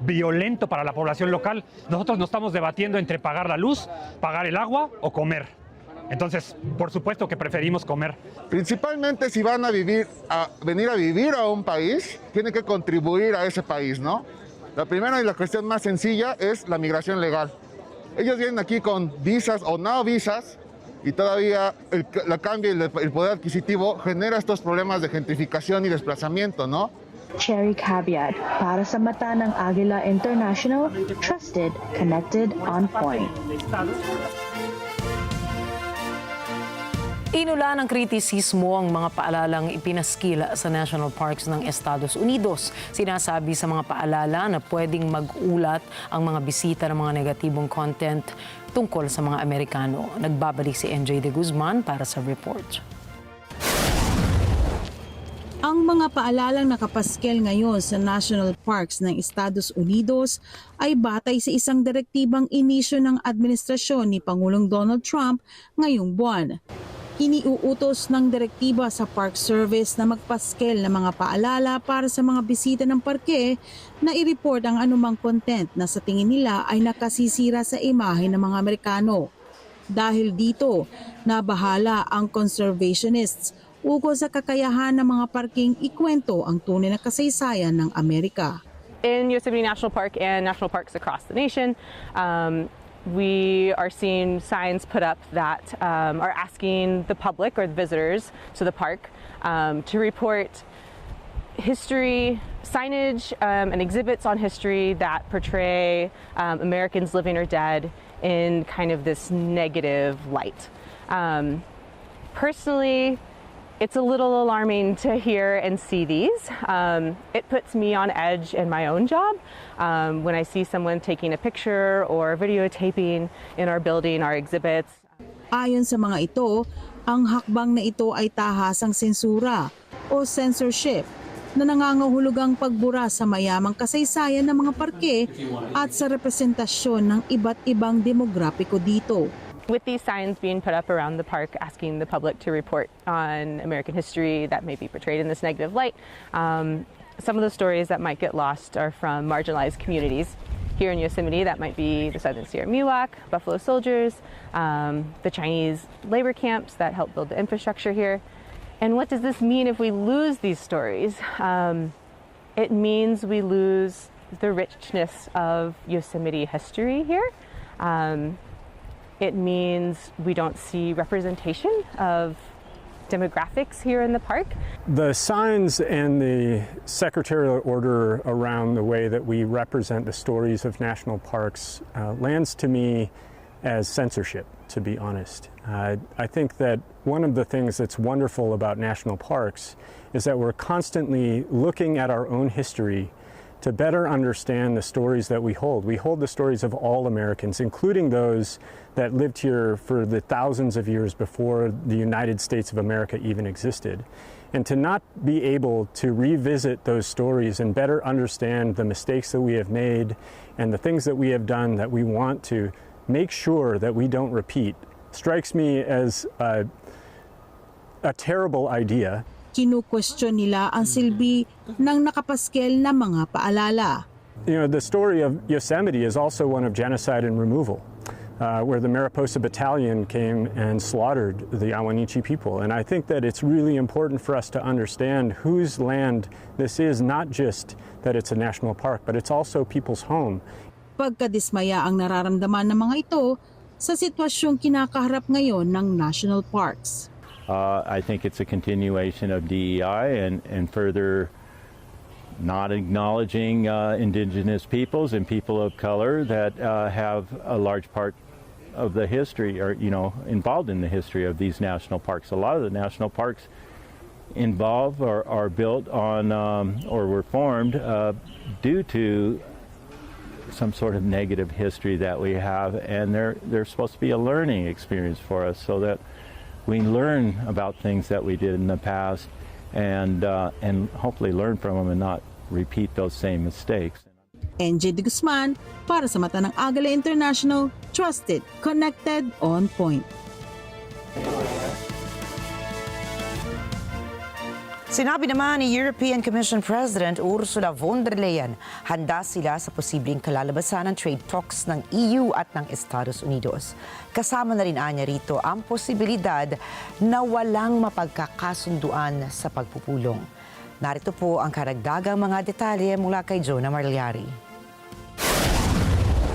violento para la población local. Nosotros nos estamos debatiendo entre pagar la luz, pagar el agua o comer. Entonces, por supuesto que preferimos comer. Principalmente si van a venir a vivir a un país, tienen que contribuir a ese país, ¿no? La primera y la cuestión más sencilla es la migración legal. Ellos vienen aquí con visas o no visas y todavía el cambio y el poder adquisitivo genera estos problemas de gentrificación y desplazamiento, ¿no? Cherry Caveat, para sa mata ng Agila International, trusted, connected, on point. Inula ng kritisismo ang mga paalalang ipinaskila sa National Parks ng Estados Unidos. Sinasabi sa mga paalala na pwedeng mag-ulat ang mga bisita ng mga negatibong content tungkol sa mga Amerikano. Nagbabalik si NJ De Guzman para sa report. Ang mga paalalang nakapaskel ngayon sa National Parks ng Estados Unidos ay batay sa isang direktibang inisyo ng administrasyon ni Pangulong Donald Trump ngayong buwan. Iniuutos ng direktiba sa Park Service na magpaskel ng mga paalala para sa mga bisita ng parke na i-report ang anumang content na sa tingin nila ay nakasisira sa imahe ng mga Amerikano. Dahil dito, nabahala ang conservationists ukol sa kakayahan ng mga parking ikwento ang tunay na kasaysayan ng Amerika. In Yosemite National Park and national parks across the nation, we are seeing signs put up that are asking the public or the visitors to the park to report history, signage, and exhibits on history that portray Americans living or dead in kind of this negative light. Personally, it's a little alarming to hear and see these. It puts me on edge in my own job when I see someone taking a picture or videotaping in our building, our exhibits. Ayon sa mga ito, ang hakbang na ito ay tahasang sensura o censorship na nangangahulugang pagbura sa mayamang kasaysayan ng mga parke at sa representasyon ng iba't ibang demograpiko dito. With these signs being put up around the park asking the public to report on American history that may be portrayed in this negative light, some of the stories that might get lost are from marginalized communities. Here in Yosemite, that might be the Southern Sierra Miwok, Buffalo Soldiers, the Chinese labor camps that help build the infrastructure here. And what does this mean if we lose these stories? It means we lose the richness of Yosemite history here. It means we don't see representation of demographics here in the park. The signs and the secretarial order around the way that we represent the stories of national parks lands to me as censorship, to be honest. I think that one of the things that's wonderful about national parks is that we're constantly looking at our own history to better understand the stories that we hold. We hold the stories of all Americans, including those that lived here for the thousands of years before the United States of America even existed. And to not be able to revisit those stories and better understand the mistakes that we have made and the things that we have done that we want to make sure that we don't repeat strikes me as a terrible idea. Kinu-question nila ang silbi ng nakapaskel na mga paalala. You know, the story of Yosemite is also one of genocide and removal, where the Mariposa Battalion came and slaughtered the Awanichi people. And I think that it's really important for us to understand whose land this is, not just that it's a national park, but it's also people's home. Pagkadismaya ang nararamdaman ng mga ito sa sitwasyong kinakaharap ngayon ng national parks. I think it's a continuation of DEI and further not acknowledging indigenous peoples and people of color that have a large part of the history, or involved in the history of these national parks. A lot of the national parks involve or are built on or were formed due to some sort of negative history that we have, and they're supposed to be a learning experience for us so that we learn about things that we did in the past and hopefully learn from them and not repeat those same mistakes. NJ De Guzman para sa mata ng Agila International, trusted, connected, on point. Sinabi naman ni European Commission President Ursula von der Leyen, handa sila sa posibleng kalalabasan ng trade talks ng EU at ng Estados Unidos. Kasama na rin anya rito ang posibilidad na walang mapagkakasunduan sa pagpupulong. Narito po ang karagdagang mga detalye mula kay Jonah Marliari.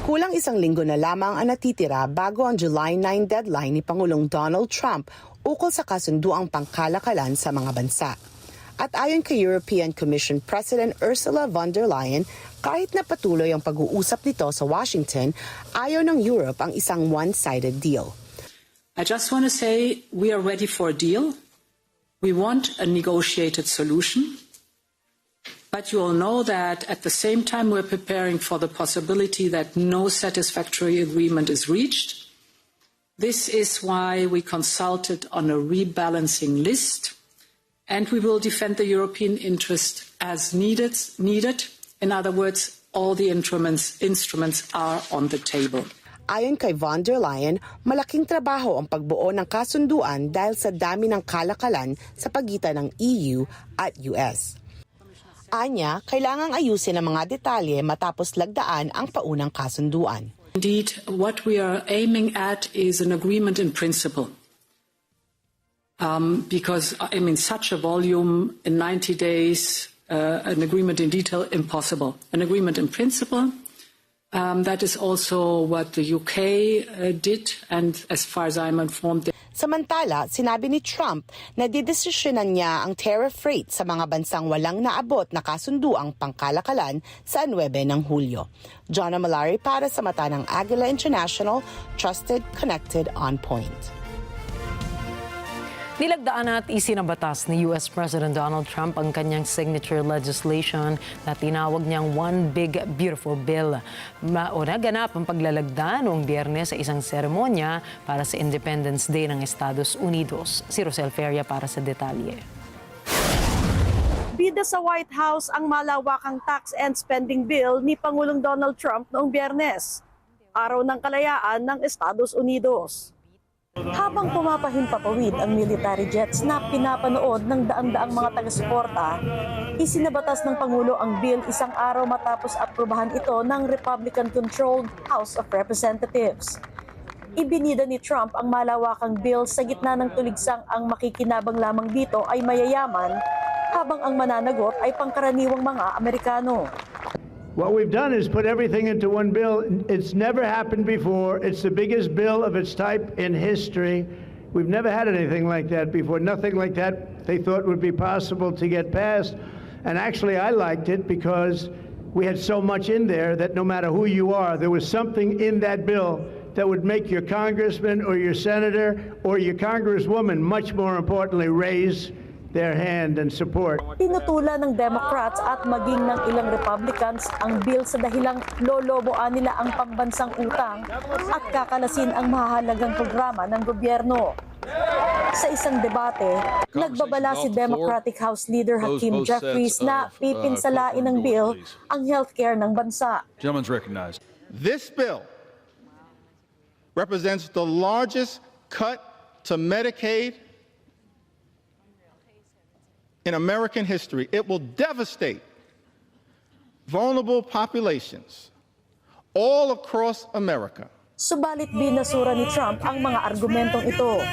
Kulang isang linggo na lamang ang natitira bago ang July 9 deadline ni Pangulong Donald Trump ukol sa kasunduang pangkalakalan sa mga bansa. At ayon kay European Commission President Ursula von der Leyen, kahit na patuloy ang pag-uusap nito sa Washington, ayaw ng Europe ang isang one-sided deal. I just want to say we are ready for a deal. We want a negotiated solution. But you all know that at the same time we're preparing for the possibility that no satisfactory agreement is reached. This is why we consulted on a rebalancing list. And we will defend the European interest as needed. In other words, all the instruments are on the table. Ayon kay von der Leyen, malaking trabaho ang pagbuo ng kasunduan dahil sa dami ng kalakalan sa pagitan ng EU at US. Anya, kailangang ayusin ang mga detalye matapos lagdaan ang paunang kasunduan. Indeed, what we are aiming at is an agreement in principle. Because, such a volume in 90 days, an agreement in detail, impossible. An agreement in principle, that is also what the UK did, and as far as I'm informed... Samantala, sinabi ni Trump na didesisyonan niya ang tariff rate sa mga bansang walang naabot na kasunduang pangkalakalan sa 9 ng Hulyo. Jonna Malari para sa mata ng Agila International, trusted, connected, on point. Nilagdaan at isinabatas ni US President Donald Trump ang kanyang signature legislation na tinawag niyang One Big Beautiful Bill. Naganap ang paglalagda noong Biyernes sa isang seremonya para sa Independence Day ng Estados Unidos. Si Rosel Feria para sa detalye. Bida sa White House ang malawakang tax and spending bill ni Pangulong Donald Trump noong Biyernes, araw ng kalayaan ng Estados Unidos. Habang pumapahimpapawid ang military jets na pinapanood ng daan-daang mga taga-suporta, isinabatas ng Pangulo ang bill isang araw matapos aprubahan ito ng Republican-controlled House of Representatives. Ibinida ni Trump ang malawakang bill sa gitna ng tuligsang ang makikinabang lamang dito ay mayayaman, habang ang mananagot ay pangkaraniwang mga Amerikano. What we've done is put everything into one bill. It's never happened before. It's the biggest bill of its type in history. We've never had anything like that before. Nothing like that they thought would be possible to get passed. And actually, I liked it because we had so much in there that no matter who you are, there was something in that bill that would make your congressman or your senator or your congresswoman, much more importantly, raise their hand and support. Tinutulan ng Democrats at maging ng ilang Republicans ang bill sa dahilang loloboan nila ang pambansang utang at kakalasin ang mahalagang programa ng gobyerno. Sa isang debate, nagbabala si Democratic House Leader Hakeem Jeffries na pipinsalain ng bill ang healthcare ng bansa. Gentleman's recognized. This bill represents the largest cut to Medicaid in American history. It will devastate vulnerable populations all across America. Subalit binasura ni Trump ang mga argumentong ito.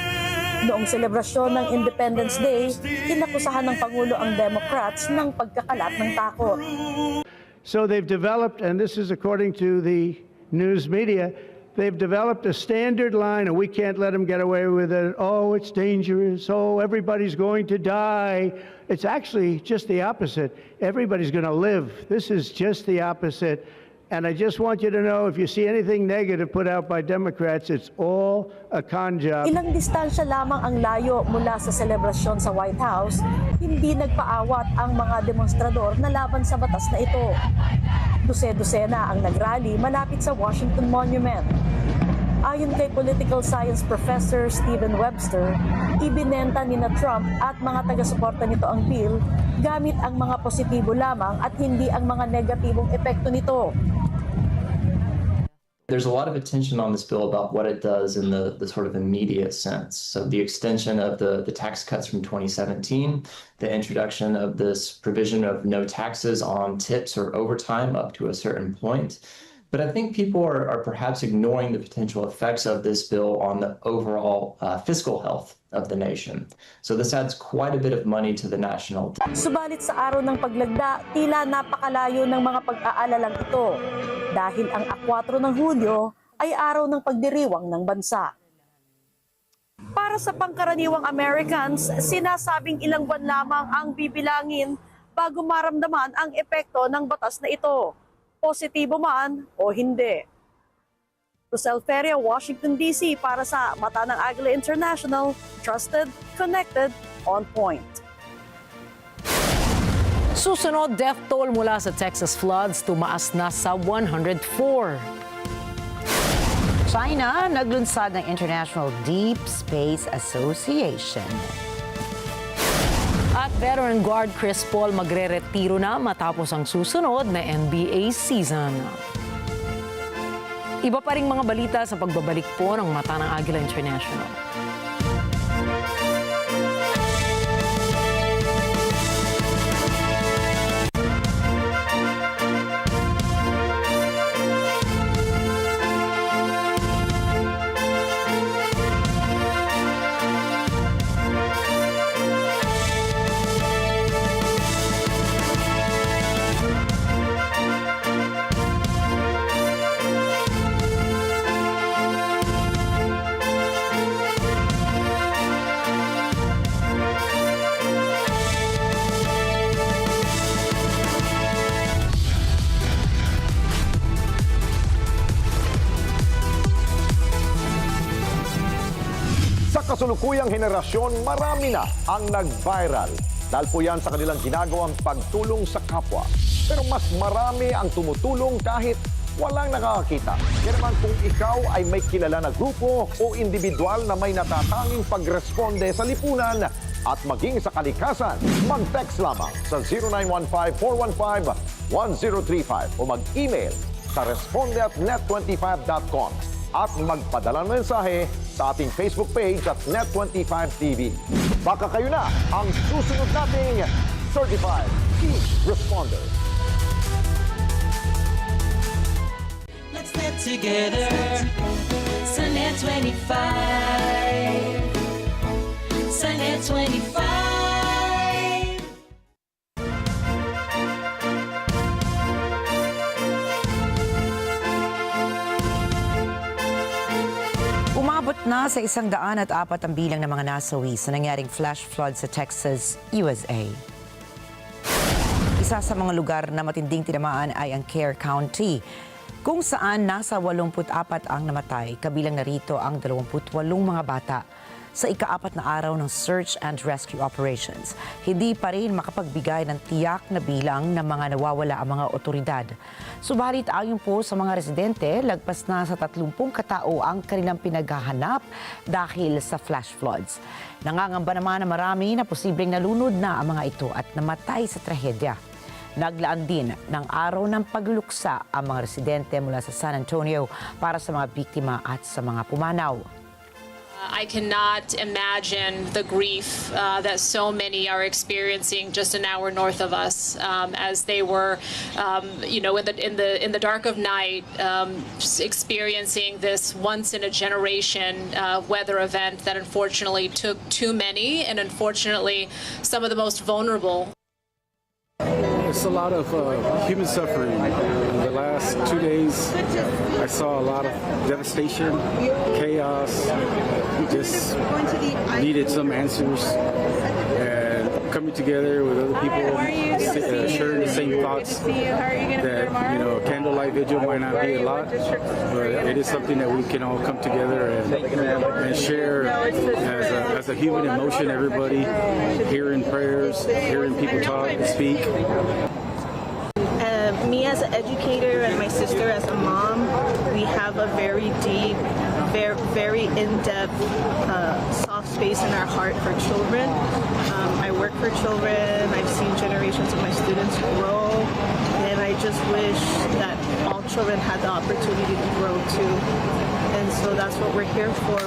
Noong selebrasyon ng Independence Day, inakusahan ng Pangulo ang Democrats ng pagkakalat ng takot. So they've developed, and this is according to the news media, they've developed a standard line, and we can't let them get away with it. Oh, it's dangerous. Oh, everybody's going to die. It's actually just the opposite. Everybody's going to live. This is just the opposite. And I just want you to know, if you see anything negative put out by Democrats, it's all a con job. Ilang distansya lamang ang layo mula sa selebrasyon sa White House, hindi nagpaawat ang mga demonstrador na laban sa batas na ito. Duse-dusena ang nagrally malapit sa Washington Monument. Ayon kay political science professor Stephen Webster, ibinenta ni na Trump at mga taga-suporta nito ang bill gamit ang mga positibo lamang at hindi ang mga negatibong epekto nito. There's a lot of attention on this bill about what it does in the sort of immediate sense. So the extension of the tax cuts from 2017, the introduction of this provision of no taxes on tips or overtime up to a certain point. But I think people are perhaps ignoring the potential effects of this bill on the overall fiscal health of the nation. So this adds quite a bit of money to the national debt. Subalit sa araw ng paglagda, tila napakalayo ng mga pag-aalalang ito dahil ang 4 ng Hulyo ay araw ng pagdiriwang ng bansa. Para sa pangkaraniwang Americans, sinasabing ilang buwan lamang ang bibilangin bago maramdaman ang epekto ng batas na ito. Positibo man o hindi. Rosel Feria, Washington, D.C. para sa Mata ng Agila International, trusted, connected, on point. Susunod, death toll mula sa Texas floods tumaas na sa 104. China, naglunsad ng International Deep Space Association. At veteran guard Chris Paul magre-retiro na matapos ang susunod na NBA season. Iba pa ring mga balita sa pagbabalik po ng Mata ng Agila International. Kasulukuyang henerasyon, marami na ang nag-viral. Dahil po yan sa kanilang ginagawang pagtulong sa kapwa. Pero mas marami ang tumutulong kahit walang nakakakita. Kaya naman kung ikaw ay may kilala na grupo o individual na may natatanging pagresponde sa lipunan at maging sa kalikasan, mag-text lamang sa 0915-415-1035 o mag-email sa responde@net25.com at magpadala ng mensahe sa ating Facebook page at NET25 TV. Baka kayo na ang susunod nating Certified Key Responder. Let's net together sa NET25. Sa NET25. Umabot na Nasa 104 ang bilang ng mga nasawi sa nangyaring flash flood sa Texas, USA. Isa sa mga lugar na matinding tinamaan ay ang Kerr County, kung saan nasa 84 ang namatay, kabilang narito ang 28 mga bata. Sa ika-4 na araw ng search and rescue operations, hindi pa rin makapagbigay ng tiyak na bilang ng mga nawawala ang mga otoridad. Subalit ayon po sa mga residente, lagpas na sa 30 katao ang kanilang pinaghahanap dahil sa flash floods. Nangangamba naman na marami na posibleng nalunod na ang mga ito at namatay sa trahedya. Naglaan din ng araw ng pagluluksa ang mga residente mula sa San Antonio para sa mga biktima at sa mga pumanaw. I cannot imagine the grief that so many are experiencing just an hour north of us as they were, in the dark of night, experiencing this once in a generation weather event that unfortunately took too many and unfortunately some of the most vulnerable. It's a lot of human suffering. In the last 2 days, I saw a lot of devastation, chaos. We just needed some answers. And coming together with other people, sharing the same thoughts that, candlelight vigil might not be a lot, but it is something that we can all come together and share as a human emotion, everybody, hearing prayers, hearing people talk and speak. Me as an educator and my sister as a mom, we have a very deep, very in-depth, soft space in our heart for children. I work for children. I've seen generations of my students grow, and I just wish that all children had the opportunity to grow too. And so that's what we're here for.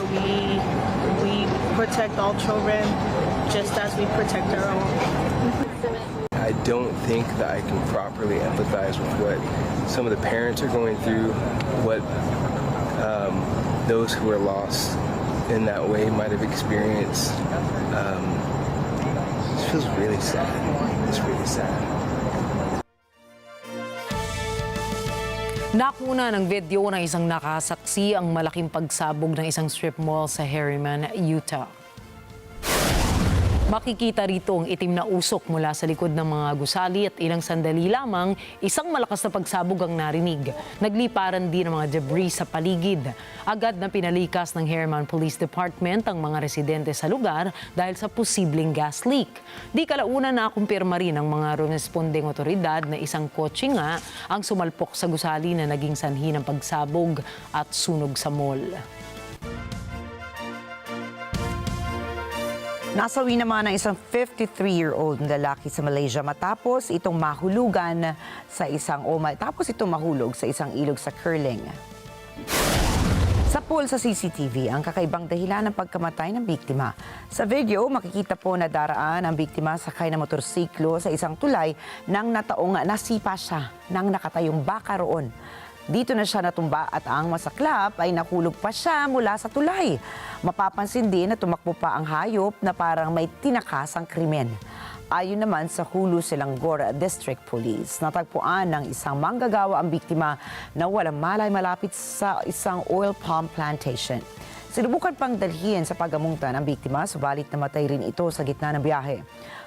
We protect all children just as we protect our own. I don't think that I can properly empathize with what some of the parents are going through, what those who are lost in that way might have experienced. It feels really sad. It's really sad. Nakuna ng video ng isang nakasaksi ang malaking pagsabog ng isang strip mall sa Harriman, Utah. Makikita rito ang itim na usok mula sa likod ng mga gusali at ilang sandali lamang, isang malakas na pagsabog ang narinig. Nagliparan din ang mga debris sa paligid. Agad na pinalikas ng Harriman Police Department ang mga residente sa lugar dahil sa posibleng gas leak. Di kalaunan na kumpirma rin ng mga responding otoridad na isang kotse nga ang sumalpok sa gusali na naging sanhi ng pagsabog at sunog sa mall. Nasawi naman ang isang 53-year-old na lalaki sa Malaysia matapos itong mahulog sa isang ilog sa Curling. Sa pool sa CCTV, ang kakaibang dahilan ng pagkamatay ng biktima. Sa video, makikita po na daraan ang biktima sakay na motorsiklo sa isang tulay nang nataong nasipa siya ng nakatayong baka roon. Dito na siya natumba at ang masaklap ay nakulog pa siya mula sa tulay. Mapapansin din na tumakbo pa ang hayop na parang may tinakasang krimen. Ayon naman sa Hulu Selangor District Police, natagpuan ng isang manggagawa ang biktima na walang malay malapit sa isang oil palm plantation. Sinubukan pang dalhin sa pagamutan ang biktima, subalit namatay rin ito sa gitna ng biyahe.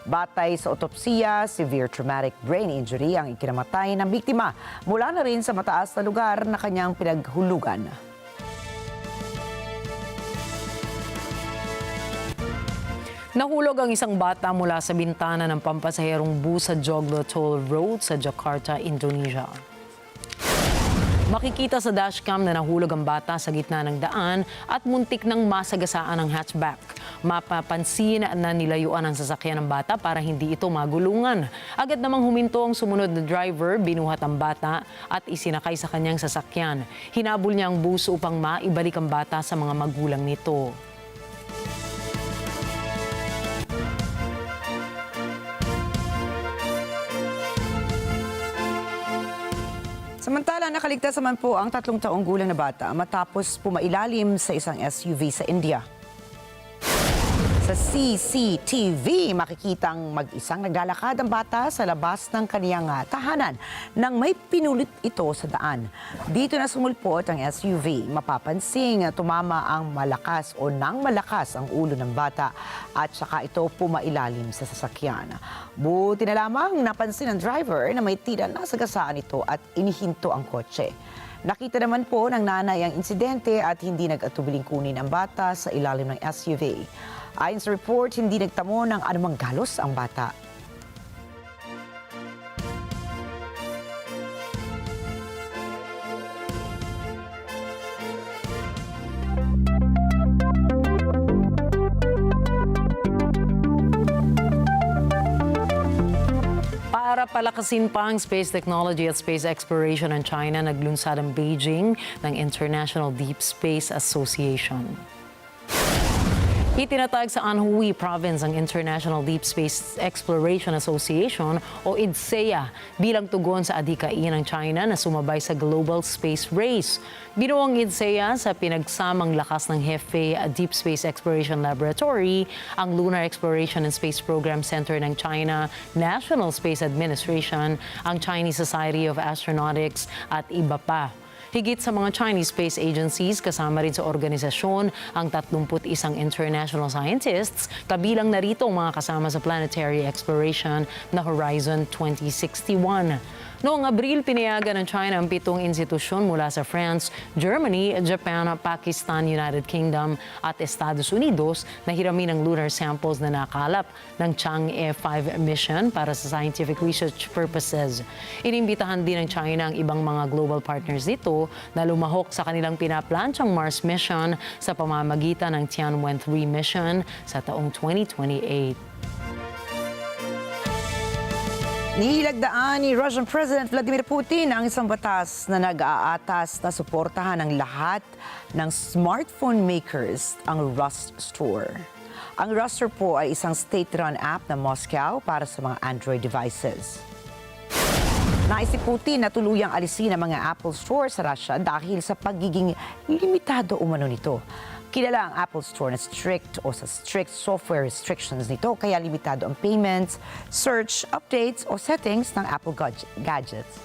Batay sa otopsiya, severe traumatic brain injury ang ikinamatay ng biktima mula na rin sa mataas na lugar na kanyang pinaghulugan. Nahulog ang isang bata mula sa bintana ng pampasaherong bus sa Joglo Toll Road sa Jakarta, Indonesia. Makikita sa dashcam na nahulog ang bata sa gitna ng daan at muntik ng masagasaan ang hatchback. Mapapansin na nilayuan ang sasakyan ng bata para hindi ito magulungan. Agad namang huminto ang sumunod na driver, binuhat ang bata at isinakay sa kanyang sasakyan. Hinabol niya ang bus upang maibalik ang bata sa mga magulang nito. Samantala, nakaligtas naman po ang 3 taong gulang na bata matapos pumailalim sa isang SUV sa India. Sa CCTV, makikitang mag-isang naglalakad ang bata sa labas ng kaniyang tahanan nang may pinulit ito sa daan. Dito na sumulpot ang SUV. Mapapansing tumama ang malakas o nang malakas ang ulo ng bata at saka ito pumailalim sa sasakyan. Buti na lamang napansin ng driver na may tila nasagasaan ito at inihinto ang kotse. Nakita naman po ng nanay ang insidente at hindi nag-atubiling kunin ang bata sa ilalim ng SUV. Ayon sa report, hindi nagtamo ng anumang galos ang bata. Para palakasin pa ang space technology at space exploration ng China, naglunsad ang Beijing ng International Deep Space Association. Itinatag sa Anhui Province ang International Deep Space Exploration Association o IDSEA bilang tugon sa adhikain ng China na sumabay sa global space race. Binuong IDSEA sa pinagsamang lakas ng Hefei Deep Space Exploration Laboratory, ang Lunar Exploration and Space Program Center ng China, National Space Administration, ang Chinese Society of Astronautics at iba pa. Higit sa mga Chinese space agencies, kasama rin sa organisasyon ang 31 international scientists, kabilang narito ang mga kasama sa planetary exploration na Horizon 2061. Noong Abril, pinayagan ng China ang 7 institusyon mula sa France, Germany, Japan, Pakistan, United Kingdom at Estados Unidos na hiramin ang lunar samples na nakalap ng Chang'e 5 mission para sa scientific research purposes. Inimbitahan din ng China ang ibang mga global partners nito na lumahok sa kanilang pinaplanchang Mars mission sa pamamagitan ng Tianwen-3 mission sa taong 2028. Nilagdaan ni Russian President Vladimir Putin ang isang batas na nag-aatas na suportahan ang lahat ng smartphone makers ang Rust Store. Ang Rust Store po ay isang state-run app ng Moscow para sa mga Android devices. Naisip Putin na tuluyang alisin ang mga Apple Store sa Russia dahil sa pagiging limitado umano nito. Kilala ang Apple Store na strict software restrictions nito kaya limitado ang payments, search, updates o settings ng Apple gadgets.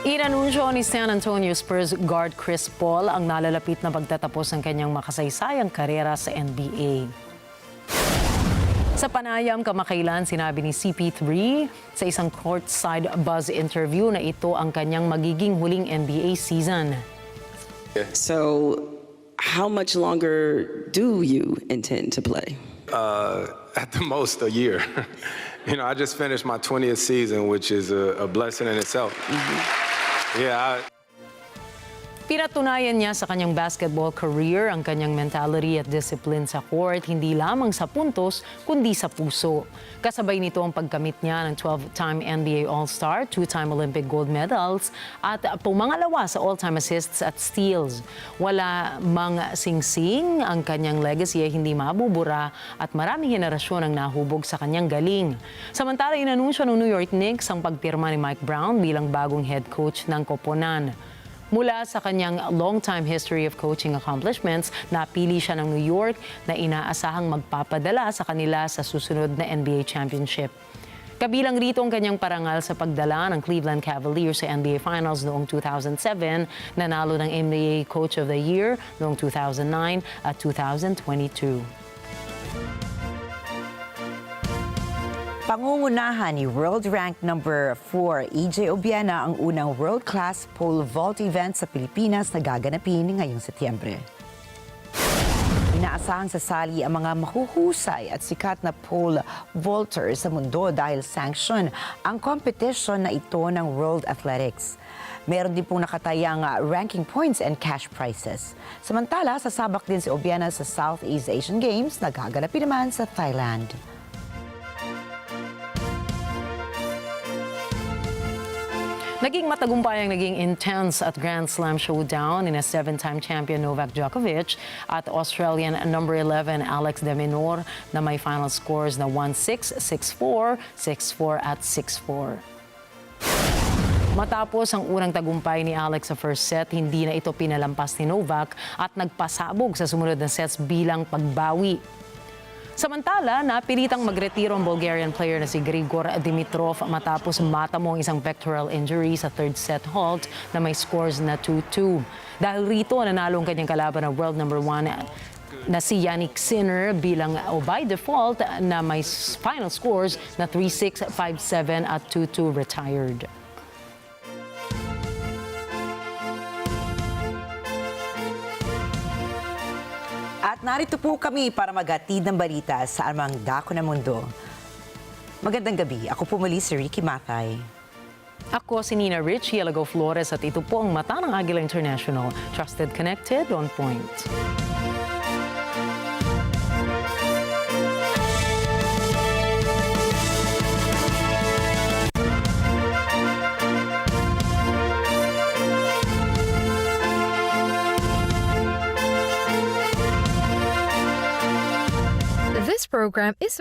Inanunsyo ni San Antonio Spurs guard Chris Paul ang nalalapit na pagtatapos ng kanyang makasaysayang karera sa NBA. Sa panayam kamakailan, sinabi ni CP3 sa isang courtside buzz interview na ito ang kanyang magiging huling NBA season. So, how much longer do you intend to play? At the most, a year. You know, I just finished my 20th season, which is a blessing in itself. Yeah. Pinatunayan niya sa kanyang basketball career ang kanyang mentality at discipline sa court, hindi lamang sa puntos, kundi sa puso. Kasabay nito ang pagkamit niya ng 12-time NBA All-Star, 2-time Olympic gold medals, at pumangalawa sa all-time assists at steals. Wala mang singsing, ang kanyang legacy ay hindi mabubura at maraming henerasyon ang nahubog sa kanyang galing. Samantala, inanunsyo ng New York Knicks ang pagpirma ni Mike Brown bilang bagong head coach ng koponan. Mula sa kanyang long-time history of coaching accomplishments, napili siya ng New York na inaasahang magpapadala sa kanila sa susunod na NBA championship. Kabilang rito ang kanyang parangal sa pagdala ng Cleveland Cavaliers sa NBA Finals noong 2007, nanalo ng NBA Coach of the Year noong 2009 at 2022. Pangungunahan ni World Rank number 4 EJ Obiena ang unang world-class pole vault event sa Pilipinas na gaganapin ngayong Setyembre. Inaasahang sasali ang mga mahuhusay at sikat na pole vaulters sa mundo dahil sanction ang competition na ito ng World Athletics. Meron din pong nakatayang ranking points and cash prizes. Samantala, sasabak din si Obiena sa Southeast Asian Games na gaganapin naman sa Thailand. Naging matagumpay ang naging intense at Grand Slam showdown in a 7-time champion Novak Djokovic at Australian number 11 Alex de Minaur na may final scores na 1-6, 6-4, 6-4 at 6-4. Matapos ang unang tagumpay ni Alex sa first set, hindi na ito pinalampas ni Novak at nagpasabog sa sumunod na sets bilang pagbawi. Samantala, napilitang magretiro ang Bulgarian player na si Grigor Dimitrov matapos matamo ang isang pectoral injury sa third set halt na may scores na 2-2. Dahil rito, nanalo ang kanyang kalaban na world number 1 na si Yannick Sinner bilang by default na may final scores na 3-6, 5-7 at 2-2 retired. At narito po kami para maghatid ng balita sa anumang dako ng mundo. Magandang gabi. Ako po muli si Rikki Mathay. Ako si Rikki, Alagao, Flores at ito po ang mata ng Agila International. Trusted, connected, on point. This program is